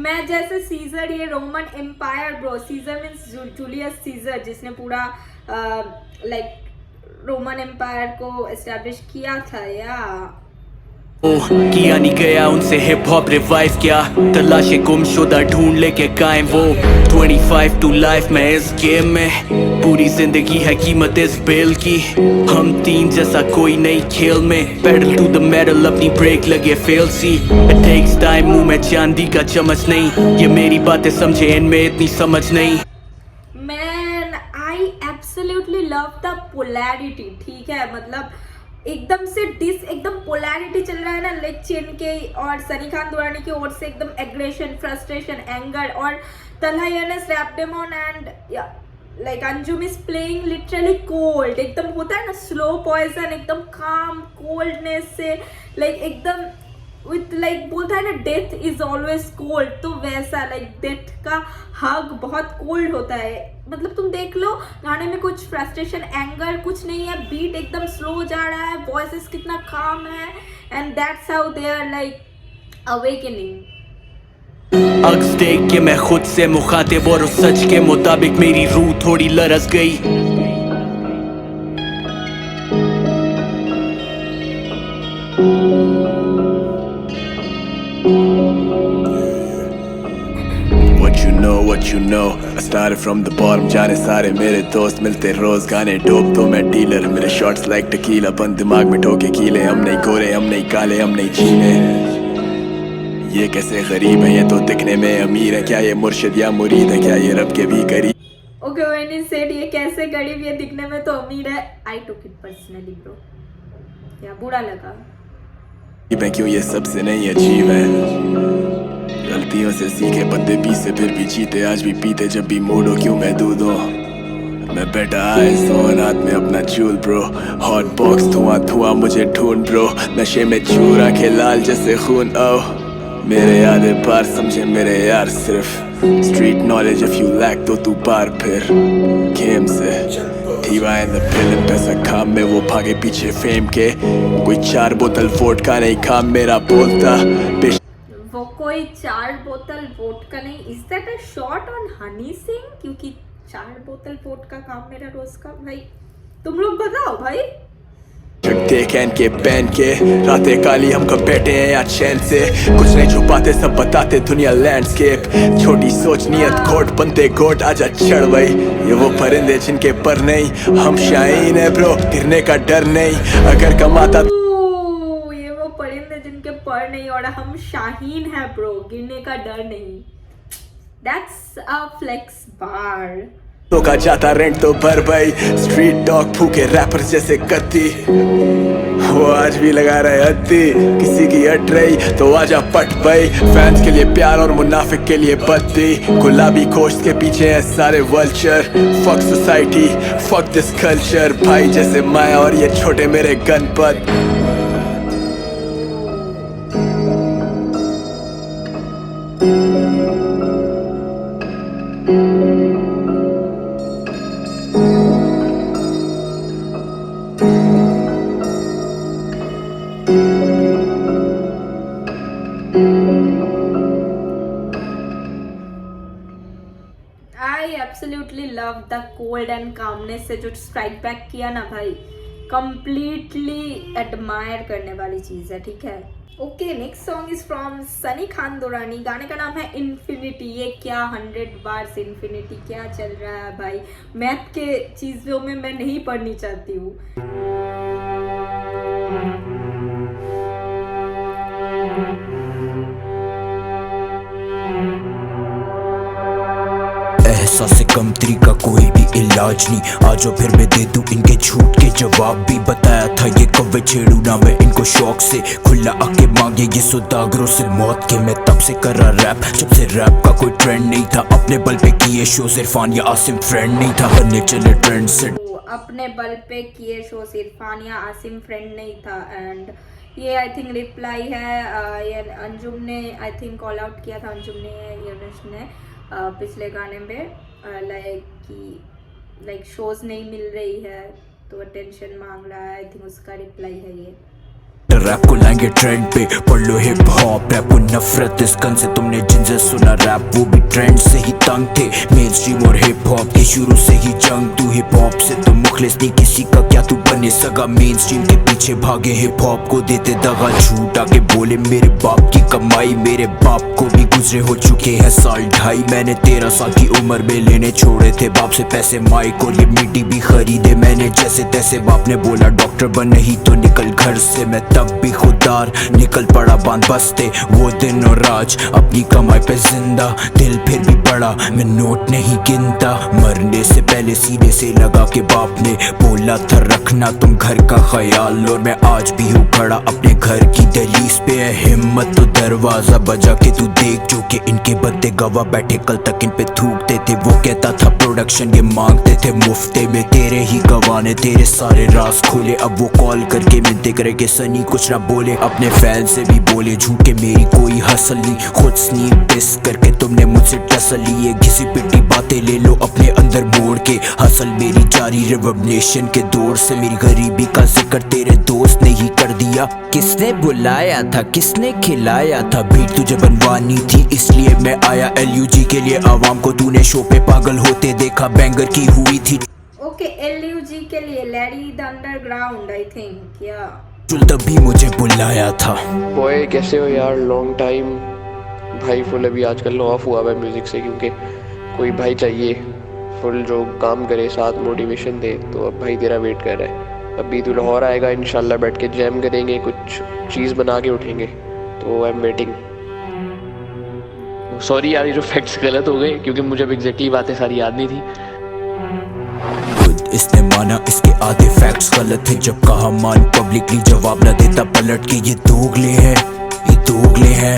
Speaker 1: मैं जैसे सीजर ये Roman empire bro. Caesar means Julius Caesar, जिसने पूरा लाइक रोमन एम्पायर को एस्टैब्लिश किया था. या
Speaker 6: किया नहीं गया उनसे हिप हॉप रिवाइव, क्या तलाशे गुमशुदा ढूंढ लेके कायम वो. 25 to life में इस गेम में, पूरी जिंदगी है कीमत इस बेल की. हम तीन जैसा कोई नहीं खेल में, पेडल टू द मेडल अपनी ब्रेक लगे फेल सी. इट टेक्स टाइम, मुंह में चांदी का चम्मच नहीं, ये मेरी बातें समझे इनमें इतनी समझ नहीं.
Speaker 1: Man I absolutely love the polarity. ठीक है, मतलब एकदम से एकदम पोलैरिटी चल रहा है ना, लाइक चिन के और सनी खान दुरानी की ओर से एकदम एग्रेशन, फ्रस्ट्रेशन, एंगर, और Talha Yunus, Rap Demon and like Anjum is playing literally cold. एकदम होता है ना स्लो पॉइजन, एकदम काम कोल्डनेस से, लाइक एकदम विथ लाइक बोलता है ना डेथ इज ऑलवेज कोल्ड, तो वैसा लाइक डेथ का हग बहुत कोल्ड होता है. मतलब तुम देख लो गाने में कुछ फ्रस्ट्रेशन, एंगर कुछ नहीं है, बीट एकदम स्लो जा रहा है, वॉइसेस कितना काम है, and that's how they are like awakening.
Speaker 6: अक्स देख के मैं खुद से मुखातिब और उस सच के मुताबिक मेरी रूह थोड़ी लरस गई.
Speaker 2: What you know, I started from the bottom. जाने सारे मेरे दोस्त मिलते रोज, गाने डोप तो मैं डीलर. मेरे शॉट्स लाइक टकीला, बंद दिमाग में ठोके कीले. हम नहीं गोरे, हम नहीं काले, हम नहीं चीने. ये कैसे गरीब है, ये तो दिखने में अमीर है. क्या ये मुर्शिद या मुरीद है, क्या ये रब के भी करीब.
Speaker 1: Okay, when he said ये कैसे गरीब, ये दिखने में तो अमीर है, I took it personally bro. क्या बुरा लगा.
Speaker 2: क्यों ये सबसे नहीं अजीब है, गलतियों से सीखे बंदे पी से फिर भी जीते. आज भी पीते जब भी मूड हो, क्यों मैं दूध हो. मैं बैठा आए सोन हाथ में अपना चूल ब्रो. हॉट बॉक्स धुआं धुआं मुझे ढूंढ ब्रो. नशे में चूर आंखें लाल जैसे खून. ओ मेरे आधे पार समझे मेरे यार सिर्फ. Street knowledge if you lack तो तू पार फिर गेम से. Diva in the pill, पैसा काम में वो भागे पीछे फेम के. कोई 4 बोतल वोडका नहीं काम मेरा बोलता.
Speaker 1: वो कोई 4 बोतल वोडका नहीं. Is that a shot on Honey Singh? क्योंकि 4 बोतल वोडका काम मेरा रोज का. भाई तुम लोग बताओ भाई.
Speaker 2: कैन के पहन के रातें काली, हम कब बैठे हैं यहाँ चैन से. कुछ नहीं छुपाते सब बताते दुनिया लैंडस्केप. छोटी सोच नियत घोट बनते घोट. आजा चढ़ भाई, ये वो परिंदे जिनके पर नहीं. हम शाहीन है ब्रो, गिरने का डर नहीं. अगर कमाता
Speaker 1: ये वो परिंदे जिनके पर नहीं, और हम शाहीन है ब्रो, गिरने का डर नहीं. दैट्स अ फ्लेक्स बार.
Speaker 2: तो का जाता रेंट तो भर भाई. स्ट्रीट डॉग फूके रैपर जैसे कत्ती, वो आज भी लगा रहे हत्ती. किसी की हट रही तो आजा पट भाई. फैंस के लिए प्यार और मुनाफिक के लिए बत्ती. गुलाबी कोस्ट के पीछे हैं सारे vulture. Fuck society, fuck this culture. भाई जैसे माया और ये छोटे मेरे Ganpat.
Speaker 1: Absolutely love the cold and calmness से जो स्ट्राइक बैक किया ना भाई, कंप्लीटली एडमायर करने वाली चीज़ है. ठीक है, okay. Next song is from Sunny Khan Durrani. गाने का नाम है इन्फिनिटी. ये क्या 100 बार से इन्फिनिटी क्या चल रहा है भाई. मैथ के चीज़ों में मैं नहीं पढ़नी चाहती हूँ.
Speaker 3: एहसास कमतरी का कोई भी इलाज नहीं. आजो फिर मैं दे दूं इनके झूठ के जवाब भी. बताया था ये कव्वे छेड़ू ना मैं इनको शौक से. खुला आके मांगे ये सौदागरों से मौत के. मैं तब से कर रहा रैप जब से रैप का कोई ट्रेंड नहीं था. अपने बल पे किए शोज इरफान या आसिम फ्रेंड नहीं था. बनने चले ट्रेंड से.
Speaker 1: अपने बल पे किए शोज इरफान या आसिम फ्रेंड नहीं था. एंड ये आई थिंक रिप्लाई है ये अंजुम ने आई थिंक कॉल आउट किया था, अंजुम ने यूनिस ने पिछले गाने में लाइक शोज नहीं मिल रही है तो अटेंशन मांग रहा है, आई थिंक उसका रिप्लाई है ये।
Speaker 3: रैप को लाएंगे ट्रेंड पे, पढ़ लो हिप हॉप। रैप को नफरत इस गन से तुमने जिनसे सुना रैप वो भी ट्रेंड से ही तंग थे। मेन स्ट्रीम और हिप हॉप के शुरू से ही जंग, तू हिप हॉप से तो मुखलिस नहीं किसी का, क्या तू बने सगा। मेन स्ट्रीम के पीछे भागे हिप हॉप को देते दगा, झूठ आके बोले मेरे बाप की कमाई। मेरे बाप को भी गुजरे हो चुके हैं साल ढाई, मैंने 13 साल की उम्र में लेने छोड़े थे बाप से पैसे। माइक और ये मिट्टी भी खरीदे मैंने जैसे तैसे, बाप ने बोला डॉक्टर बन नहीं तो निकल घर से। मैं तब भी खुददार निकल पड़ा बांध बसते, वो दिन और राज अपनी कमाई पे जिंदा। दिल फिर भी पड़ा मैं नोट नहीं गिनता, मरने से पहले सीने से लगा के बाप ने बोला था रखना तुम घर का ख्याल। और मैं आज भी हूँ खड़ा अपने घर की दहलीज पे, है हिम्मत तो दरवाजा बजा के तू देख। जो कि इनके बदले गवाह बैठे कल तक इन पे थूकते थे, वो कहता था प्रोडक्शन ये मांगते थे मुफ्ते में। तेरे ही गवाह ने तेरे सारे राज खोले, अब वो कॉल करके मिलते करे कि सनी कुछ ना बोले। अपने फैन से भी बोले झूठ के मेरी कोई हसल नहीं, खुद स्नीक डिस करके तुमने मुझसे टसल ली। ये घिसी पिटी बातें ले लो अपने अंदर मोड़ के, हसल मेरी जारी रिवॉल्यूशन के दौर से। मेरी गरीबी का जिक्र तेरे दोस्त ने ही कर दिया, किसने बुलाया था किसने खिलाया था। बीट तुझे बनवानी थी इसलिए मैं आया LUG के लिए, आवाम को तूने शो पे पागल होते देखा, बैंगर की हुई थी।
Speaker 1: ओके LUG के लिए Larry the underground I think या
Speaker 3: तभी मुझे बुलाया था।
Speaker 13: बॉय कैसे हो यार, लॉन्ग टाइम। भाई फुल अभी आजकल ऑफ हुआ है म्यूज़िक से, क्योंकि कोई भाई चाहिए फुल जो काम करे साथ मोटिवेशन दे। तो अब भाई तेरा वेट कर रहा है, अभी तू लाहौर आएगा इंशाल्लाह, बैठ के जैम करेंगे, कुछ चीज़ बना के उठेंगे। तो आई एम वेटिंग। सॉरी यार ये जो फैक्ट्स गलत हो गए, क्योंकि मुझे अब एग्जैक्टली बातें सारी याद नहीं थी।
Speaker 3: इसने माना इसके आधे फैक्ट्स गलत थे, जब कहा मान पब्लिकली जवाब न देता पलट के। ये दोगले हैं ये दोगले हैं।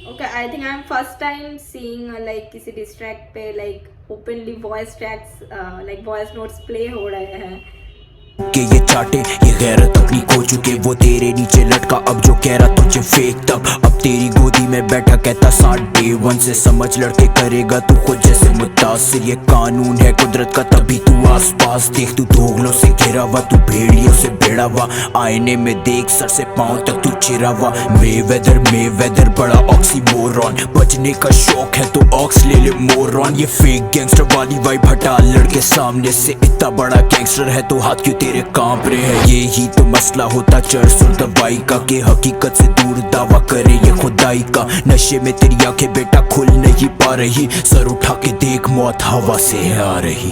Speaker 1: Okay I think I am first time seeing like किसी डिस्ट्रैक्ट पे like openly voice tracks like voice notes play हो रहे हैं
Speaker 3: कि ये चाटे ये गैरत अपनी खो चुके, वो तेरे नीचे लटका अब जो कह रहा तुझे फेक तब। अब तेरी गोदी में बैठा कहता साथ डे वन से, समझ लड़के करेगा तू खुद जैसे मुतासिर। ये कानून है कुदरत का तभी तू आसपास देख, तू दोगलों से घिरा हुआ तू भेड़ियों से भिड़ा हुआ। आईने में देख सर से पांव तक तू चिरा हुआ। मेवेदर बड़ा ऑक्सीमोरॉन, बचने का शौक है तो ऑक्स ले ले मोरॉन। ये फेक गैंगस्टर वाली वाइब हटा लड़के सामने से, इतना बड़ा गैंगस्टर है तो हाथ क्यों तेरे कांप रहे हैं। ये ही तो मसला होता चर्च और दवाई का, के हकीकत से दूर दावा करे ये खुदाई का। नशे में तेरी आंखें बेटा खुल नहीं पा रही, सर उठा के देख मौत हवा से आ रही।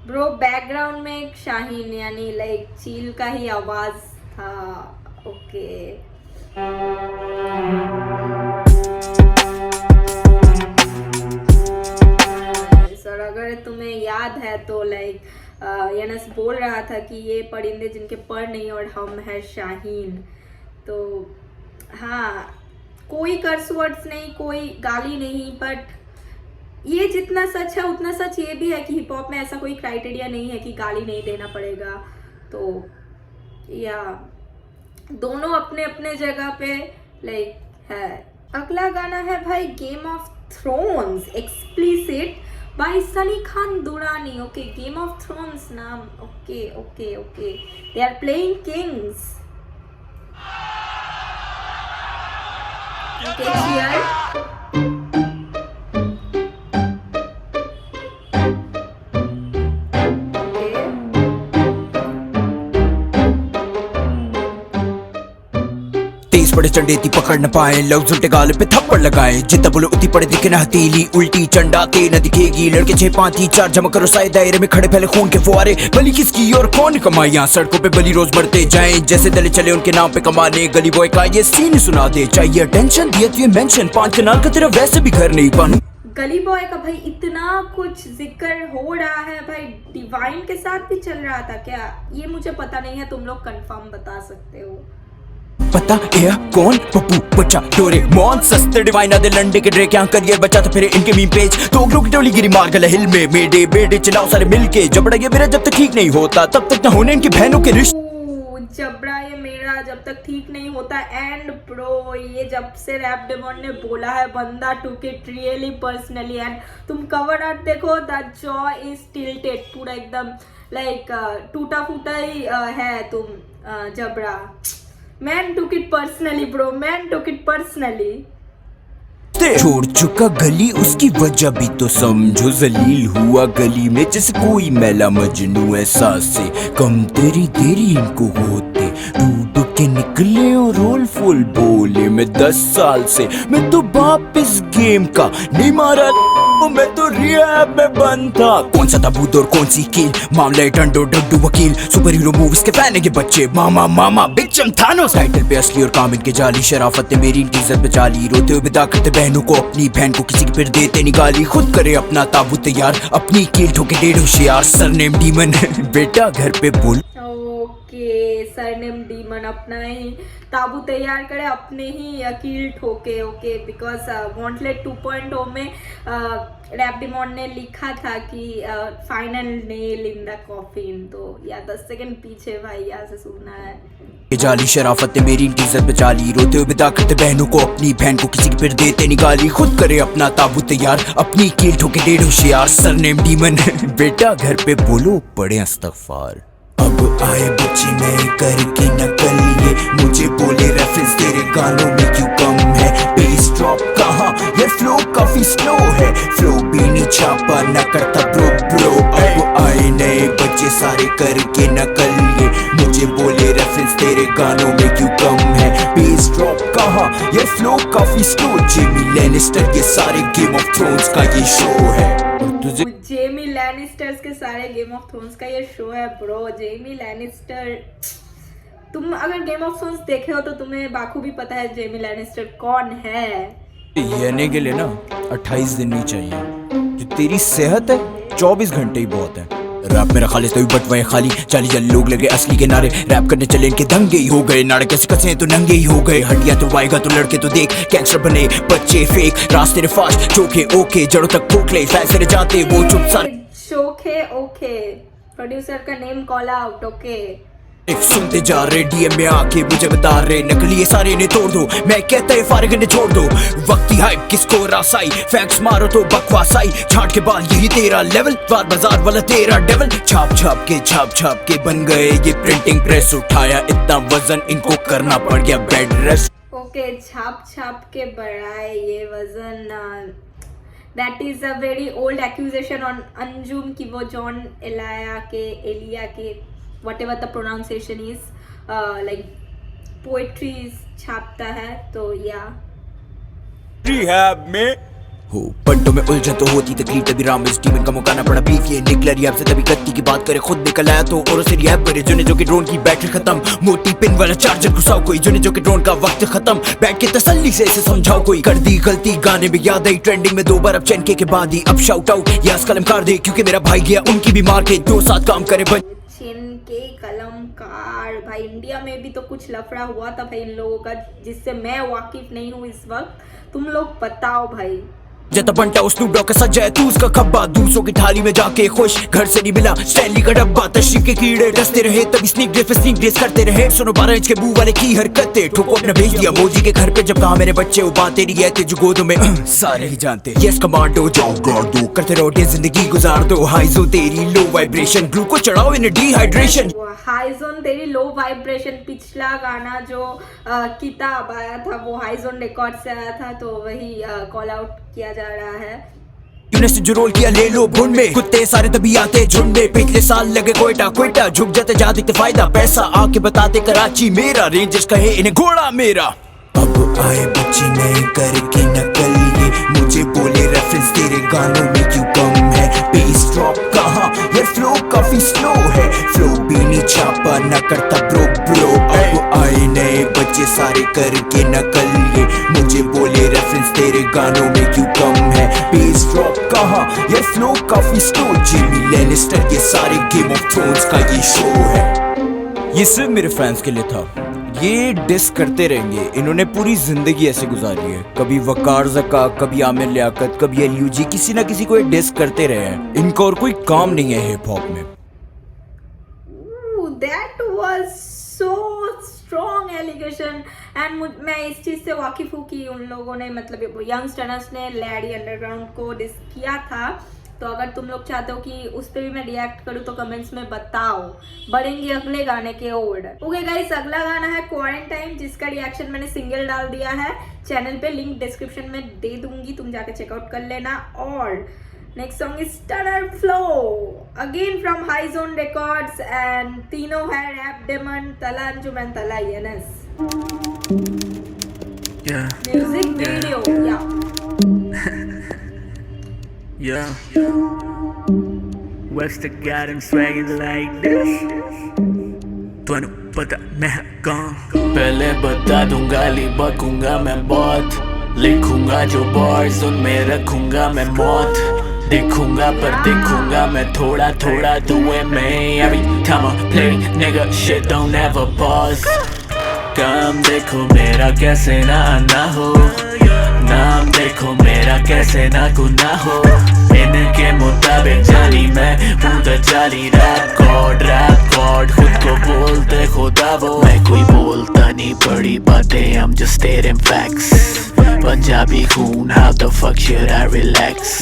Speaker 1: ब्रो बैकग्राउंड में एक शाहीन यानी लाइक चील का ही आवाज था। ओके सर अगर तुम्हें याद है तो लाइक यनस बोल रहा था कि ये परिंदे जिनके पर नहीं और हम है शाहीन। तो हाँ कोई कर्स वर्ड्स नहीं, कोई गाली नहीं, बट ये जितना सच है उतना सच ये भी है कि हिप हॉप में ऐसा कोई क्राइटेरिया नहीं है कि गाली नहीं देना पड़ेगा। तो या दोनों अपने अपने जगह पे लाइक है। अगला गाना है भाई Game of Thrones explicit by Sunny Khan Durrani. Okay Game of Thrones नाम। Okay okay okay they are playing kings. Okay cheer.
Speaker 3: बड़े चंडेती पकड़ न पाए, लफ्ज उल्टे गाल पे थप्पड़ लगाए। जितना बोलो उतनी पड़े दिखे ना हथेली, उल्टी चंडाते न दिखेगी। लड़के 6 5 3 4 जमा करो साए दायरे में खड़े फैले खून के फुहारे। बली किसकी और कौन कमाए, यहाँ सड़कों पे बली रोज बढ़ते जाएं। जैसे दले चले उनके नाम पे कमाने, गली बॉय का ये सीन सुना दे। चाहिए अटेंशन दिया तुझे मेंशन, 5 कनाल का तेरा वैसे भी घर नहीं बनू।
Speaker 1: गली बॉय का भाई इतना कुछ जिक्र हो रहा है भाई, डिवाइन के साथ भी चल रहा था क्या ये मुझे पता नहीं है, तुम लोग कंफर्म बता सकते हो।
Speaker 3: पता है कौन पप्पू बच्चा डोरेमोन सस्ते डिवाइना दे लंडे के ड्रे क्या करियर बचा तो फिर इनके मीम पेज तो ग्रुप की टोली गिरी मार गला हिल में मेडे बेडे चलाओ सारे मिलके जबड़ा ये मेरा जब तक ठीक नहीं होता तब तक न होने इनकी बहनों के रिश्ते
Speaker 1: जबड़ा ये मेरा जब तक ठीक नहीं होता। एंड ब्रो ये जब से रैप डेमन ने बोला है बंदा टूक इट रियली पर्सनली। एंड तुम कवर आर्ट देखो द जॉ इज टिल्टेड पूरा एकदम लाइक टूटा फूटा ही है तुम जबड़ा। मैन टूक इट पर्सनली ब्रो, मैन टूक इट पर्सनली।
Speaker 3: छोड़ चुका गली उसकी वजह भी तो समझो जलील हुआ गली में जैसे कोई मैला मजनू एहसास से कम तेरी देरी इनको होते डूब के निकले और रोल फुल बोले मैं 10 साल से मैं तो बाप इस गेम का नहीं मारा मैं तो रिहैब में बंद था। कौन सा ताबूत और कौन सी कील मामले डंडो डड्डू वकील सुपर हीरो मूवीज के फैन है ये बच्चे मामा मामा बिग चम थानोस टाइटल पे असली और काम इनके जाली शराफत ने मेरी इनकी इज्जत बचा ली रोते हुए विदा करते बहनों को अपनी बहन को किसी की फिर देते निकाली खुद करे अपना ताबूत तैयार अपनी कील ठोके डेढ़ होशियार सरनेम डीमन बेटा घर पे बोल
Speaker 1: ओके सरनेम डीमन अपना ही ताबू तैयार करे अपने ही कील ठोके। ओके बिकॉज वॉन्टलेट 2.0 में रैप डेमन ने लिखा था कि final nail in the coffin तो या 10 सेकंड पीछे भाई यहाँ से सुनना है।
Speaker 3: जाली शराफत ने मेरी इनकी इज्जत बचा ली रोते हुए विदा करते बहनों को अपनी बहन को किसी की फिर देते निकाली खुद करे अपना ताबूत तैयार अपनी कील ठोके डेढ़ होशियार सरनेम डीमन बेटा घर पे बोलो पड़े इस्तगफार। अब आए बच्चे नए करके नकल ये मुझे बोले रेफरेंस तेरे गानों में क्यों कम है बेस ड्रॉप कहाँ ये फ्लो काफी स्लो है फ्लो भी नहीं छापा न करता ब्रो ब्रो। अब आए नए बच्चे सारे करके नकल ये मुझे बोले रेफरेंस तेरे गानों में क्यों कम है बेस ड्रॉप कहाँ ये फ्लो काफी स्लो जेमी लैनिस्टर ये सारे गेम ऑफ थ्रोन्स का ये शो है।
Speaker 1: जेमी लैनिस्टर्स के सारे गेम ऑफ थ्रोन्स का ये शो है ब्रो। जेमी लैनिस्टर तुम अगर गेम ऑफ थ्रोन्स देखे हो तो तुम्हें बाखूबी पता है जेमी लैनिस्टर कौन है।
Speaker 3: येने के लिए ना 28 दिन नहीं चाहिए जो तेरी सेहत है 24 घंटे ही बहुत है। रैप मेरा खालिस तो बटवाए खाली चाली चाली लोग लगे असली के नारे रैप करने चले इनके दंगे ही हो गए नारे कैसे कसे तो नंगे ही हो गए हड्डियां तो वाएगा तो लड़के तो देख कैंसर बने बच्चे फेक रास्ते ने फास्ट चोखे ओके जड़ों तक खोखले फैसले जाते वो चुप सा
Speaker 1: चोखे ओके प्रोड्यूसर का नेम कॉल आउट ओके
Speaker 3: सुनते जा रहे डीएम में आके मुझे बता रहे नकली ये सारे ने तोड़ दो मैं कहता है फारिग ने छोड़ दो वक्ती हाइप किसको रासाई फैक्स मारो तो बकवास आई छाट के बाद यही तेरा लेवल बार बाजार वाला तेरा डेवल छाप छाप के बन गए ये प्रिंटिंग प्रेस उठाया इतना वजन इनको करना पड़ गया बेड रेस्ट।
Speaker 1: ओके छाप के बढ़ाए ये वजन that is a very old accusation on Anjum की वो जॉन एलिया के whatever the pronunciation is like poetry छापता है तो या
Speaker 3: रिहैब में हो पंटो में उलझन तो होती तकलीफ तभी राम इस टीम का मुकाना पड़ा बीफ ये निकला रिहैब से तभी कत्ती की बात करे खुद निकल आया तो और उसे रिहैब करे जोने जो कि ड्रोन की बैटरी खत्म मोटी पिन वाला चार्जर घुसाओ कोई जोने जो कि ड्रोन का वक्त खत्म बैठ के तसल्ली से इसे समझाओ कोई कर दी गलती गाने में याद आई ट्रेंडिंग में 2 बार अब चैन के बाद ही अब शाउट आउट यस कलम कर दे क्योंकि मेरा भाई गया उनकी भी मार के 2 साथ काम करे
Speaker 1: के कलमकार भाई इंडिया में भी तो कुछ लफड़ा हुआ था भाई इन लोगों का जिससे मैं वाकिफ नहीं हूँ इस वक्त तुम लोग बताओ भाई।
Speaker 3: जता बंटा उस स्नूप डॉग का सजा है तू उसका खब्बा दूसरों की थाली में जाके खुश घर से नहीं मिला स्टैनली का डब्बा तशरीफ के कीड़े डसते रहे तभी स्नीक ड्रेस पे स्नीक ड्रेस करते रहे सुनो 12 इंच के बू वाले की हरकतें ठोको अपने भेज दिया मोजी के घर पे जब कहा मेरे बच्चे वो बातें नहीं आते जो गोदों में सारे ही जानते यस कमांडो जाओ गाड़ दो करते रहो जिंदगी गुजार दो हाइजो तेरी लो वाइब्रेशन ग्लूकोज चढ़ाओ इन डिहाइड्रेशन
Speaker 1: हाइजोन तेरी लो वाइब्रेशन पिछला गाना जो किताब आया था वो हाइजोन रिकॉर्ड से आया था तो वही कॉल आउट किया जा रहा है।
Speaker 3: यूनिस जो रोल किया ले लो भुन में कुत्ते सारे तभी आते झुंड में पिछले साल लगे कोयटा झुक जाते जा दिखते फायदा पैसा आके बताते कराची मेरा रेंजर्स कहे इन्हें घोड़ा मेरा। अब आए बच्चे नए करके नकल ये मुझे बोले रेफरेंस तेरे गानों में क्यों कम है बेस ड्रॉप कहाँ ये फ्लो काफी स्लो है फ्लो भी नहीं छापा न करता ब्रो ब्रो। अब आए नए बच्चे सारे करके नकल ये मुझे बोले रेफरेंस तेरे गानों में क्यों कम है बेस ड्रॉप कहाँ ये फ्लो काफी स्लो जेमी लैनिस्टर ये सारे गेम ऑफ थ्रोन्स का ये शो है। ये सिर्फ मेरे फैंस के लिए था ये डिस करते रहेंगे, इन्होंने पूरी जिंदगी ऐसे गुजारी है। कभी वकार ज़का, कभी आमिर लियाकत, कभी एलयूजी, किसी ना किसी को ये डिस करते रहे हैं। इनका और कोई काम नहीं है हिप हॉप में।
Speaker 1: That was so strong allegation and मैं इस चीज़ से वाकिफ़ हूँ कि उन लोगों ने मतलब यंगस्टर्स ने लैडी अंडरग्राउंड को डिस किया था। तो अगर तुम लोग चाहते हो कि उस पर भी मैं रिएक्ट करूँ तो कमेंट्स में बताओ, बढ़ेंगे अगले गाने के ओर। ओके गाइस, अगला गाना है क्वारंटाइन, जिसका रिएक्शन मैंने सिंगल डाल दिया है चैनल पे, लिंक डिस्क्रिप्शन में दे दूंगी, तुम जाके चेकआउट कर लेना। और next song is Stunner Flow, again from High Zone Records, and तीनों है Rap Demon, Talha Anjum, Talha Yunus. Music video
Speaker 14: What's the garden swagging like this? तुहानू पता मैं कौन? पहले बता दूंगा, ली बकूंगा मैं बहुत, लिखूंगा जो बार्स उनमें रखूंगा मैं मौत, देखूंगा पर देखूंगा मैं थोड़ा थोड़ा दुए में। Every time I play nigga shit don't ever pause। काम देखो मेरा कैसे ना आना हो, नाम देखो मेरा कैसे ना गुना हो, इनके मुताबिक जाली मैं हूँ द जाली रैप गॉड, खुद को बोलते खुदा वो, मैं कोई बोलता नहीं बड़ी बातें, I'm just stating facts। Punjabi खून, how the fuck should I relax?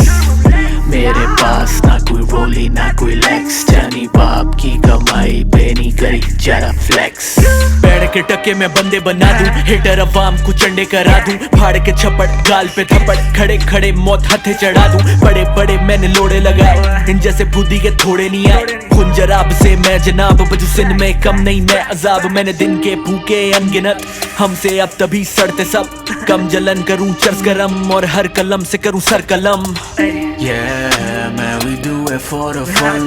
Speaker 14: मेरे पास ना कोई रोली ना कोई लेक्स, जानी बाप की कमाई पे नहीं करी जरा फ्लेक्स। बैठ के टके में बंदे बना दूं, हिटर अवाम को चंडे करा दूं, फाड़ के छप्पड़ गाल पे थप्पड़, खड़े खड़े मौत हथे चढ़ा दूं, बड़े बड़े मैंने लोड़े लगाए, इन जैसे बुद्धि के थोड़े नहीं आए, खून जराब से मैं जनाब, बजू सिंध में कम नहीं मैं अजाब, मैंने दिन के भूखे अनगिनत, हमसे अब तभी सड़ते सब, कम जलन करूं चर्स गरम, और हर कलम से करूं सर कलम। Yeah, man, we do it for the fun.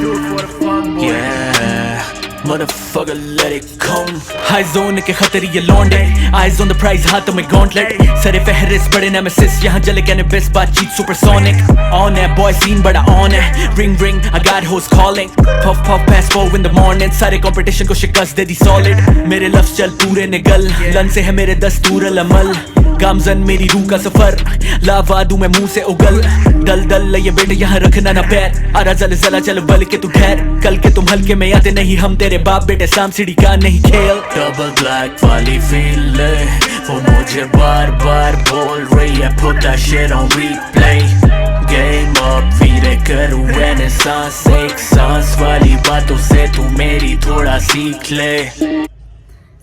Speaker 14: Yeah, motherfucker, let it come. High zone के खतरे ये लौंडे, eyes on the prize, हाथों में gauntlet, सरे फहरिस्त बड़े नेमेसिस, यहाँ जले कैनबिस, बातचीत supersonic, on है boy scene बड़ा on है, ring ring, I got hoes calling, puff puff pass four in the morning, सारे competition को शिकस्त दे दी solid, मेरे लफ्ज़ चल पूरे निगल, लन से है मेरे दस्तूर अमल, गामजन मेरी रूह का सफर, लावा दूं मैं मुंह से उगल, दल दल ये बेटे यहाँ रखना ना पैर, आरा जल जला चल बल के तू ठहर, कल के तुम हल्के में आते नहीं, हम तेरे बाप बेटे शाम सीढ़ी का नहीं खेल। डबल ब्लैक वाली फील वो मुझे बार बार बोल रही है, put that shit on replay, game up वीरे करूँ रेनेसांस, एक सांस वाली बातों से तू मेरी थोड़ा सीख ले,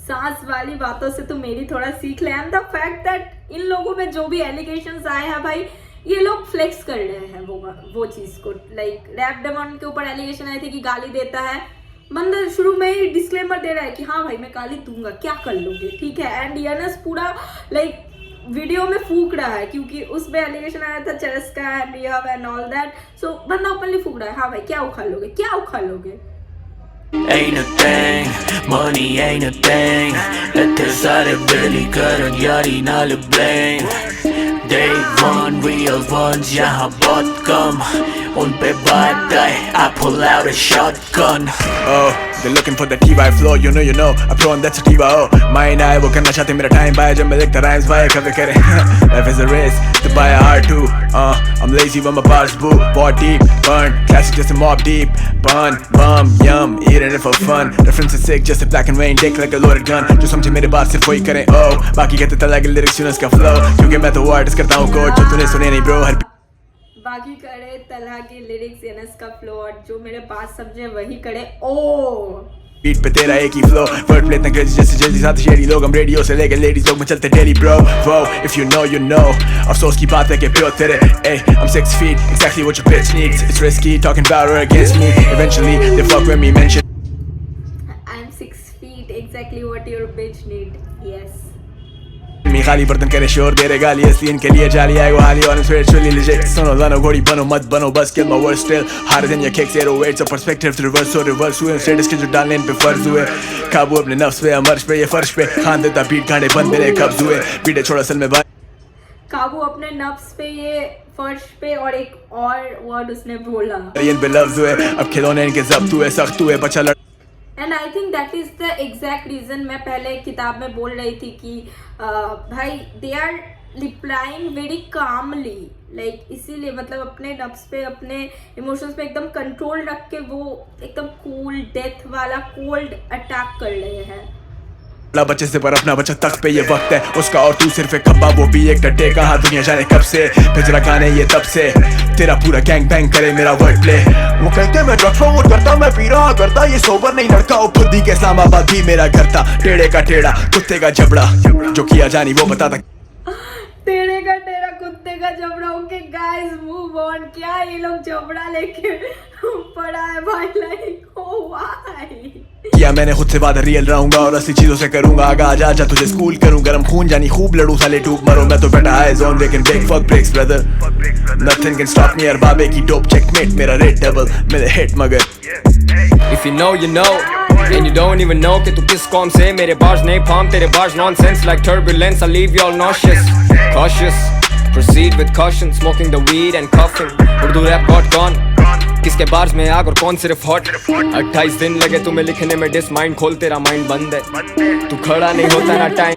Speaker 1: सांस वाली बातों से तू मेरी थोड़ा सीख ले। And the fact that in लोगों में जो भी एलिगेशंस आए हैं भाई, ये लोग फ्लेक्स कर रहे हैं वो चीज को। लाइक रैप डेमन के ऊपर एलिगेशन आए थे कि गाली देता है, बंदा शुरू में ही डिस्क्लेमर दे रहा है कि हाँ भाई मैं गाली दूंगा, क्या कर लोगे, ठीक है। एंड यनस पूरा लाइक वीडियो में फूक रहा है क्योंकि उस पे एलिगेशन आया था चरस का एंड रिहब एंड ऑल दैट, सो बंदा ओपनली फूक रहा है, हाँ भाई क्या उखाड़ लोगे, क्या उखाड़ लोगे।
Speaker 14: Ain't a thing, money ain't a thing, इतने सारे बिल्ली करन यारी नाल bling, day one real ones यहाँ बहुत कम, उन पे बात आए I pull out a shotgun।
Speaker 2: Oh, they're looking for the T-by flow, you know, I pro and that's a T-by, oh, mine I वो करना चाहते मेरा time बाय, जब मैं लिखता rhymes बाय कभी करे, life is a race, to buy a heart too, I'm lazy when my bars boo, bought deep, burn, classic just a mob deep, bun, bum, yum, eating it for fun, reference is sick, just a black and rain, dick like a loaded gun, जो समझे मेरे बात सिर्फ वही करें, oh, बाकी कहते तला के lyrics सुन उसका flow, क्योंकि मैं तो artist करता हूँ कोड, जो तूने सुने नहीं bro, हर
Speaker 1: बाकी करे तलहा के लिरिक्स, यनस का फ्लो, और जो मेरे बात समझे वही करे, ओ
Speaker 2: बीट पे तेरा एक ही फ्लो, वर्ड प्ले इतना क्रेजी जैसे जल्दी साथ शेरी लोग, हम रेडियो से लेके लेडीज लोग में चलते डेली ब्रो, वो if you know you know, अफसोस की बात है कि प्योर तेरे, I'm 6 feet, exactly what your bitch needs, it's risky talking about her against me, eventually they fuck when me mention
Speaker 1: I'm 6 feet, exactly what your bitch need, yes।
Speaker 2: मी खाली बर्तन करे शोर दे रहे गाली, असली इनके लिए जाली आए वो हाली, और I'm spiritually legit, सुनो लानो घोड़ी बनो मत बनो बस, kill my words still harder than your kicks, 808 so perspective to reverse, so reverse हुए स्टेटस के जो डालने इन पे फर्ज हुए, काबू अपने नफ्स पे अमर्श पे, ये फर्श पे खान देता बीट गाने बंद मेरे कब्ज हुए, बीटे छोड़ा असल में भाई,
Speaker 1: काबू अपने नफ्स पे, ये फर्श पे, और एक और वर्ड उसने बोला,
Speaker 2: इन पे लफ्ज हुए, अब खिलौने इनके जब्त हुए, सख्त हुए, बचा लड़
Speaker 1: and I think that is the exact reason मैं पहले किताब में बोल रही थी कि भाई they are replying very calmly, like इसीलिए मतलब अपने नफ्स पे अपने इमोशंस पे एकदम कंट्रोल रख के वो एकदम कूल डेथ वाला कोल्ड अटैक कर रहे हैं।
Speaker 2: बच्चे से पर अपना बच्चा तक पे ये वक्त है उसका और तू सिर्फ एक खब्बा वो भी एक डटे कहाँ दुनिया जाने कब से फिर गाने ये तब से तेरा पूरा गैंग बैंग करे मेरा वर्ड प्ले। वो कहते मैं ड्रग्स प्रमोट करता मैं पी रहा करता ये सोबर नहीं लड़का वो खुद ही के इस्लामाबाद भी मेरा घर था टेढ़े का टेढ़ा कुत्ते का जबड़ा जो किया जानी वो बताता
Speaker 1: टेढ़े का टेढ़ा कुत्ते का जबड़ा। Okay guys move on. क्या ये लोग जबड़ा लेके पड़ा है भाई, लाइक ओ व्हाई
Speaker 2: किया मैंने खुद से वादा रियल रहूंगा और असली चीजों से करूंगा आगा आजा जा तुझे स्कूल करूं गरम खून जानी खूब लड़ूं साले टूब मरो मैं तो बैठा है जोन लेकिन brake fuck brakes brother nothing can stop me यार बाबे की डोप चेकमेट मेरा रेट डबल मेरे हिट मगर
Speaker 5: If you know you know and you don't even know कि तू किस कौम से मेरे bars नहीं फार्म तेरे bars nonsense like turbulence I'll leave you all nauseous cautious proceed with caution smoking the weed and coughing Urdu rap got gone किसके bars में आग और कौन सिर्फ हॉट 28 दिन लगे तुम्हें लिखने में डिस माइंड खोल तेरा माइंड बंद है तू खड़ा नहीं होता ना टाइम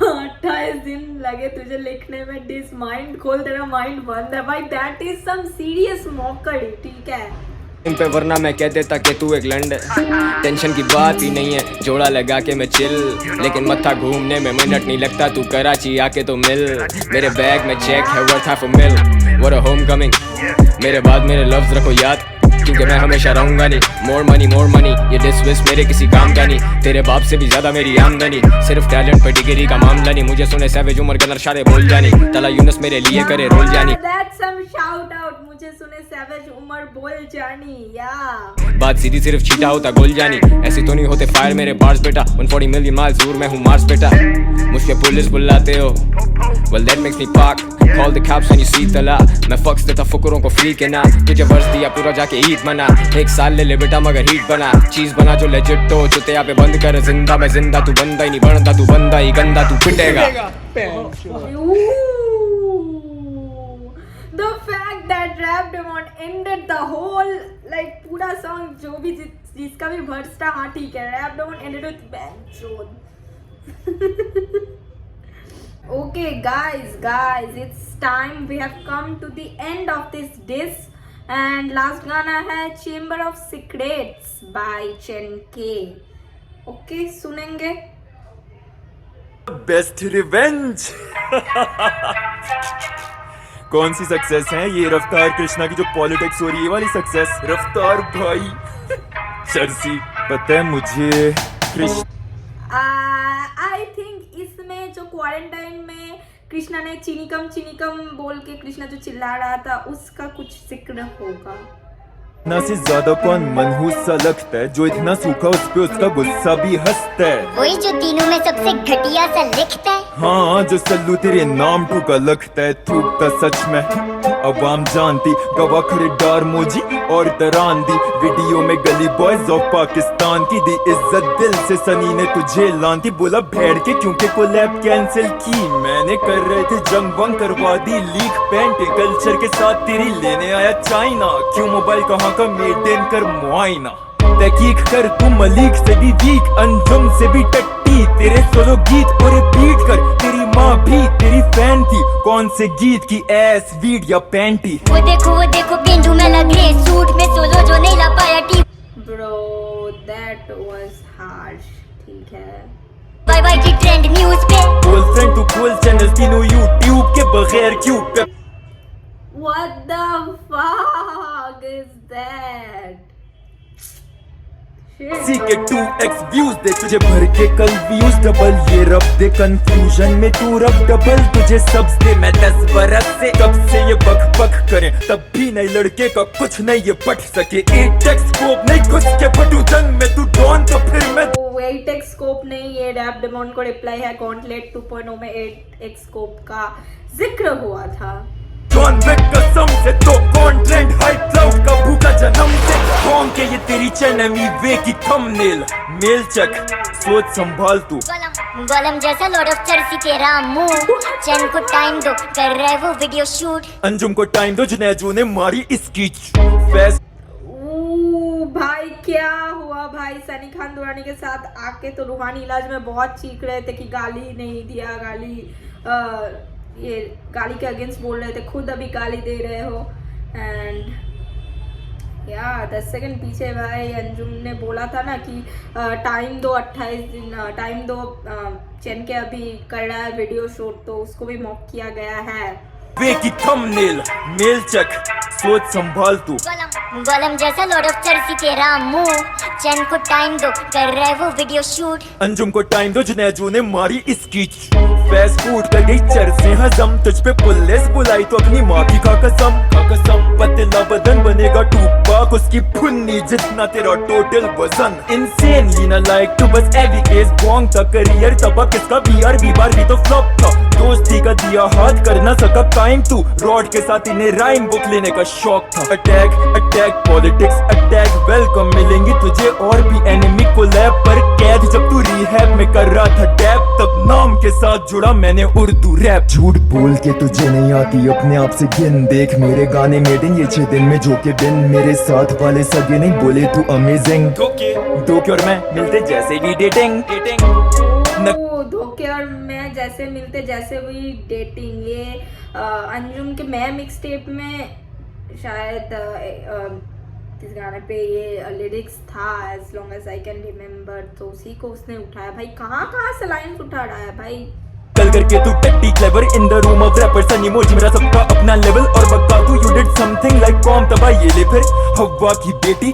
Speaker 1: 28 दिन लगे तुझे लिखने में डिस माइंड खोल तेरा माइंड बंद है भाई that is some serious mockery. ठीक है
Speaker 5: इन पे वरना मैं कह देता कि तू एक लंड है टेंशन की बात ही नहीं है जोड़ा लगा के मैं चिल लेकिन मत्था घूमने में मिनट नहीं लगता तू कराची आके तो मिल मेरे बैग में चेक है worth half a mill what a Homecoming मेरे बाद मेरे लफ्ज रखो याद क्योंकि मैं हमेशा रहूंगा नहीं मोर मनी ये डिसविस मेरे किसी काम का नहीं तेरे बाप से भी ज्यादा मेरी आमदनी सिर्फ टैलेंट पे डिग्री का मामला नहीं मुझे सुने सैवेज उमर गनर शारे बोल जानी तला यूनुस मेरे लिए करे रोल जानी
Speaker 1: दैट्स सम शाउट आउट मुझे सुने सैवेज उमर बोल जानी या
Speaker 5: बात सीधी सिर्फ छीटा होता गोल जानी ऐसी तो नहीं होते फायर मेरे बार्स बेटा 140 मिलियन माइल्स दूर मैं हूँ मार्स बेटा मुझ पे पुलिस बुलाते हो well that makes me park call the cops when you see तला मैं फक्स देता फुकरों को फ्री के ना तुझे वर्ष दिया पूरा जाके ईद मना एक साल ले ले बेटा मगर हीट बना चीज बना जो लेजिट तो चुते यहाँ पे बंद कर जिंदा मैं जिंदा तू बंदा ही नहीं बनता तू बंदा ही गंदा तू पिटेगा
Speaker 1: The fact that Rap Demon ended the whole like पूरा song जो भी जिसका भी वर्ड्स था हाँ ठीक है Rap Demon ended with Benchon। Okay guys it's time we have come to the end of this disc and last गाना है Chamber of Secrets by Chen K। Okay सुनेंगे
Speaker 11: बेस्ट रिवेंज कौन सी सक्सेस है ये रफ्तार कृष्णा की जो पॉलिटिक्स हो रही है वाली सक्सेस रफ्तार भाई चर्सी पता है मुझे कृष्ण
Speaker 1: आई थिंक इसमें जो क्वारंटाइन में कृष्णा ने चीनी कम बोल के कृष्णा जो चिल्ला रहा था उसका कुछ जिक्र होगा
Speaker 11: ना से ज्यादा कौन मनहूस सा लगता है जो इतना सूखा उस पे उसका गुस्सा भी हंसता है
Speaker 12: वही जो तीनों में सबसे घटिया सा लिखता है
Speaker 11: हाँ जो सल्लू तेरे नाम ठुका लगता है थूकता सच में अवाम जानती गवा खड़े डार मोजी और दरान दी वीडियो में गली बॉयज ऑफ पाकिस्तान की दी इज्जत दिल से सनी ने तुझे लांती बोला भेड़ के क्योंकि कोलैब कैंसिल की मैंने कर रहे थे जंग वंग करवा दी लीक पेंट कल्चर के साथ तेरी लेने आया चाइना क्यों मोबाइल कहाँ का मेंटेन कर मुआयना तहकीक कर तू मलिक से भी वीक अंजुम से भी टट्टी तेरे सोलो गीत और रिपीट कर तेरी माँ भी तेरी फैन थी कौन से गीत की एस वीड या पैंटी
Speaker 12: वो देखो पेंडू में लग रहे सूट में सोलो जो नहीं ला पाया टी
Speaker 1: ब्रो दैट वाज हार्श। ठीक है
Speaker 12: बाय की ट्रेंड न्यूज़ पे
Speaker 11: cool friend to cool channel तीनों यूट्यूब के बगैर क्यों
Speaker 1: What the fuck is that?
Speaker 11: सी के 2x व्यूज दे तुझे भर के कल व्यूज डबल ये रब दे कंफ्यूजन में तू रब डबल तुझे सबस दे मैं 10 बरस से कब से ये बक करें तब भी नहीं लड़के का कुछ नहीं ये पढ़ सके 8x स्कोप नहीं घुस के फटू जंग में तू डॉन तो फिर मैं
Speaker 1: 8x स्कोप नहीं ये रैप डेमन को रिप्लाई है गॉन्टलेट 2.0 में 8x स्कोप का जिक्र हुआ था।
Speaker 11: जॉन विक कसम से तो कौन ट्रेंड हाई क्लाउड का भूखा जन्म से कौन के ये तेरी चैनमी वे की थंबनेल मेल चेक सोच संभाल तू
Speaker 12: गोलम जैसा लॉर्ड ऑफ चर्सी तेरा मुंह चैन को टाइम दो कर रहा है वो वीडियो शूट
Speaker 11: अंजुम को टाइम दो जुनैजू ने मारी इसकी फेस
Speaker 1: भाई क्या हुआ भाई सनी खान दुरानी के साथ आके तो रूहानी इलाज में बहुत चीख रहे थे कि गाली नहीं दिया, ये गाली के अगेंस्ट बोल रहे थे, खुद अभी गाली दे रहे हो। एंड 10 सेकंड पीछे भाई अंजुम ने बोला था ना कि टाइम दो 28 दिन टाइम दो, चैन के अभी कर रहा है वीडियो शूट, तो उसको भी मॉक किया गया है।
Speaker 11: वे की थंबनेल मेल चेक, सोच संभाल तू।
Speaker 12: गोलम जैसा लॉर्ड ऑफ चर्सी तेरा मुंह, चैन को टाइम दो कर रहे वो वीडियो शूट।
Speaker 11: अंजुम को टाइम दो, जुनैजू ने मारी इसकी फेस फूड कर गई चर्से हजम, तुझ पे पुलिस बुलाई तो अपनी माँ की खा कसम। पतला बदन बनेगा टूपाक, उसकी फुन्नी जितना तेरा टोटल वजन। इंसेनली ना लाइक तू बस एवी केस बॉन्ग था, करियर तबाह किसका बीआर बार भी तो फ्लॉप था। दोस्ती का दिया हाथ कर ना सका कायम, तू रॉड के साथ इन्हें राइम बुक लेने का शौक था। Attack attack politics attack, welcome मिलेंगी तुझे और भी एनिमी को लैब पर कैद। जब तू रिहैब में कर रहा था डैप, तब नाम के साथ जुड़ा मैंने उर्दू रैप।
Speaker 15: झूठ बोल के तुझे नहीं आती अपने आप से गिन, देख मेरे गाने मेड इन ये 6 दिन में जो के दिन। मेरे साथ वाले सगे नहीं बोले तू अमेजिंग,
Speaker 11: धोखे और मैं मिलते जैसे भी डेटिंग।
Speaker 1: धोखे और मैं जैसे मिलते जैसे भी डेटिंग, ये अंजुम के मैं मिक्स टेप में शायद इस गाने पे ये लिरिक्स था, as long as I can remember, तो उसी को उसने उठाया। भाई कहाँ से लाइन्स उठा रहा है भाई।
Speaker 11: कल करके तू टट्टी clever in the room of rappers, Sunny मोजी मेरा सबका अपना लेवल और बक्का तू यू डिड समथिंग लाइक कॉम तबा ये ले फिर हवा की बेटी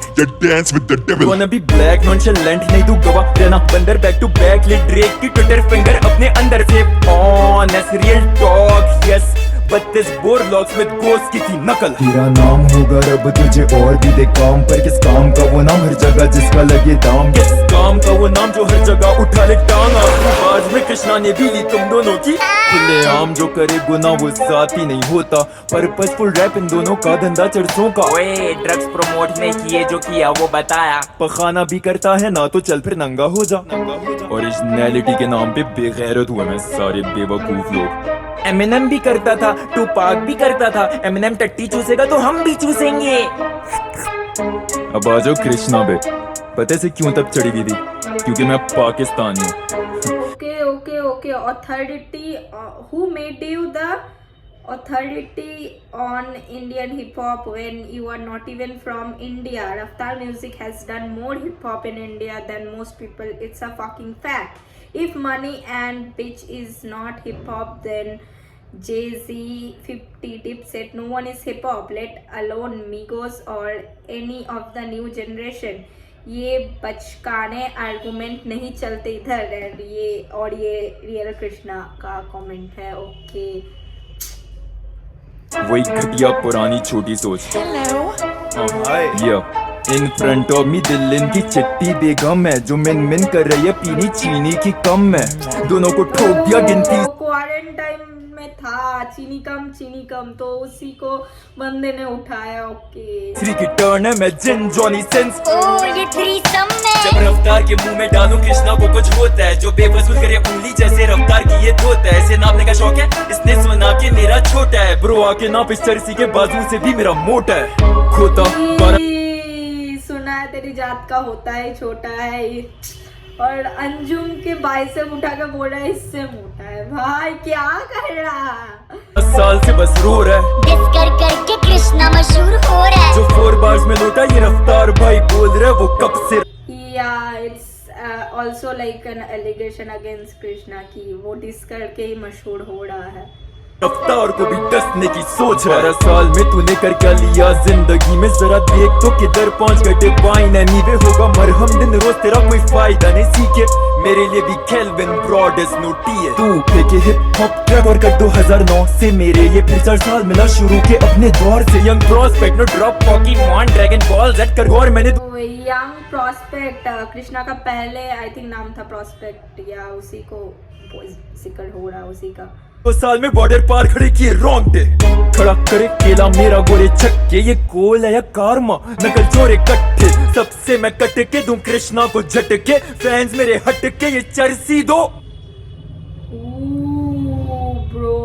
Speaker 11: dance with the devil. wanna be black nonchalant नहीं तू गवाह रहना बंदर, बैक टू बैक ले ड्रेक की ट्विटर फिंगर अपने अंदर से honest real talk yes, but this बोरलॉक्स with ghost की थी नकल।
Speaker 15: तेरा नाम होगा रब तुझे और भी दे काम, पर किस काम का वो नाम हर जगह जिसका लगे दाम।
Speaker 11: किस काम का वो नाम जो हर जगह उठा ले टांग। आज में कृष्णा ने भी ली तुम दोनों की खुले आम, जो करे गुना वो जाती नहीं होता। पर्पसफुल रैप इन दोनों का धंधा चर्चों का।
Speaker 16: ओए ड्रग्स प्रमोट ने किए जो किया वो बताया,
Speaker 11: पखाना भी करता है ना तो चल फिर नंगा हो जा। ओरिजिनलिटी के नाम पे बेगैरत हुए मैं सारे बेवकूफ लोग।
Speaker 16: एमिनेम भी करता था, टूपाक भी करता था, एमिनेम टट्टी चूसेगा तो हम भी चूसेंगे।
Speaker 11: अब आ जाओ कृष्णा पे, पता से क्यों तब चढ़ी हुई थी, क्योंकि मैं पाकिस्तानी हूँ।
Speaker 1: Okay. Authority, who made you the authority on Indian hip hop when you are not even from India? Raftaar Music has done more hip hop in India than most people. It's a fucking fact. If money and bitch is not hip hop, then Jay-Z, 50, Dipset, no one is hip hop, let alone Migos or any of the new generation. ये बचकाने argument नहीं चलते इधर। And ये real Krishna का comment है। Okay
Speaker 11: वही घटिया पुरानी छोटी सोच। इन फ्रंट ऑफ मी दिल इनकी चिट्टी बेगम है, जो मिन कर रही है पीनी चीनी की कम है। दोनों को ठोक दिया गिनती।
Speaker 1: क्वारंटाइन में था चीनी कम तो उसी को बंदे ने उठाया। ओके
Speaker 11: श्री की टर्न है, मैं जिन जॉनी सेंस।
Speaker 12: ये थ्रीसम में
Speaker 11: जब रफ्तार के मुंह में डालूं कृष्णा को कुछ होता है, जो बेवसूल करे उंगली जैसे रफ्तार की ये धोता है। इसे नापने का शौक है, इसने सुना कि मेरा छोटा है। ब्रो आके नाप इस चर्सी के बाजू से भी मेरा मोटा है। खोता
Speaker 1: सुना है तेरी जात का होता है छोटा है, और अंजुम के बाइसेप उठा कर बोल रहा है इससे मोटा है। भाई क्या कर रहा है?
Speaker 11: 10 साल से बस रो रहा है,
Speaker 12: डिस कर करके कृष्णा मशहूर हो रहा है।
Speaker 11: जो 4 बार्स में लौटा ये रफ्तार भाई बोल रहा है वो कब से।
Speaker 1: It's also like an allegation against Krishna की वो डिस करके ही मशहूर हो रहा है।
Speaker 11: रफ्तार को भी डसने की सोच है। 12 साल में तूने कर क्या लिया जिंदगी में, जरा देख तो किधर पहुंच गए डिवाइन। एनीवे होगा मरहम दिन रोज तेरा कोई फायदा नहीं, सीखे मेरे लिए भी केल्विन ब्रॉड इज नो टी है। तू फेंके हिप हॉप ट्रैक और कर 2009 से मेरे लिए फिर 4 साल मिला शुरू के अपने दौर से। Young prospect no drop Pokemon Dragon Ball Z कर गौर मैंने।
Speaker 1: यंग प्रोस्पेक्ट कृष्णा का पहले आई थिंक नाम था प्रोस्पेक्ट, या उसी को जिक्र हो रहा उसी का।
Speaker 11: 2 साल में बॉर्डर पार खड़े किए रोंगटे खड़ा करे केला मेरा गोरे छक्के। ये कोल है या कारमा नकल चोरे कट्ठे, सबसे मैं कट के दूं कृष्णा को झटके। फैंस मेरे हट के ये चर्सी दो।
Speaker 1: ब्रो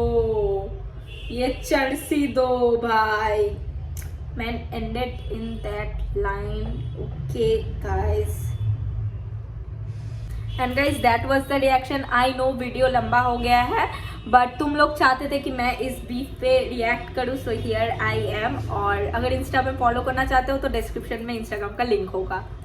Speaker 1: ये चर्सी दो भाई। Man ended in that line. Okay guys, and guys that was the reaction. I know video लंबा हो गया है, बट तुम लोग चाहते थे कि मैं इस बीफ पे रिएक्ट करूँ, सो हियर आई एम। और अगर इंस्टा पे फॉलो करना चाहते हो तो डिस्क्रिप्शन में इंस्टाग्राम का लिंक होगा।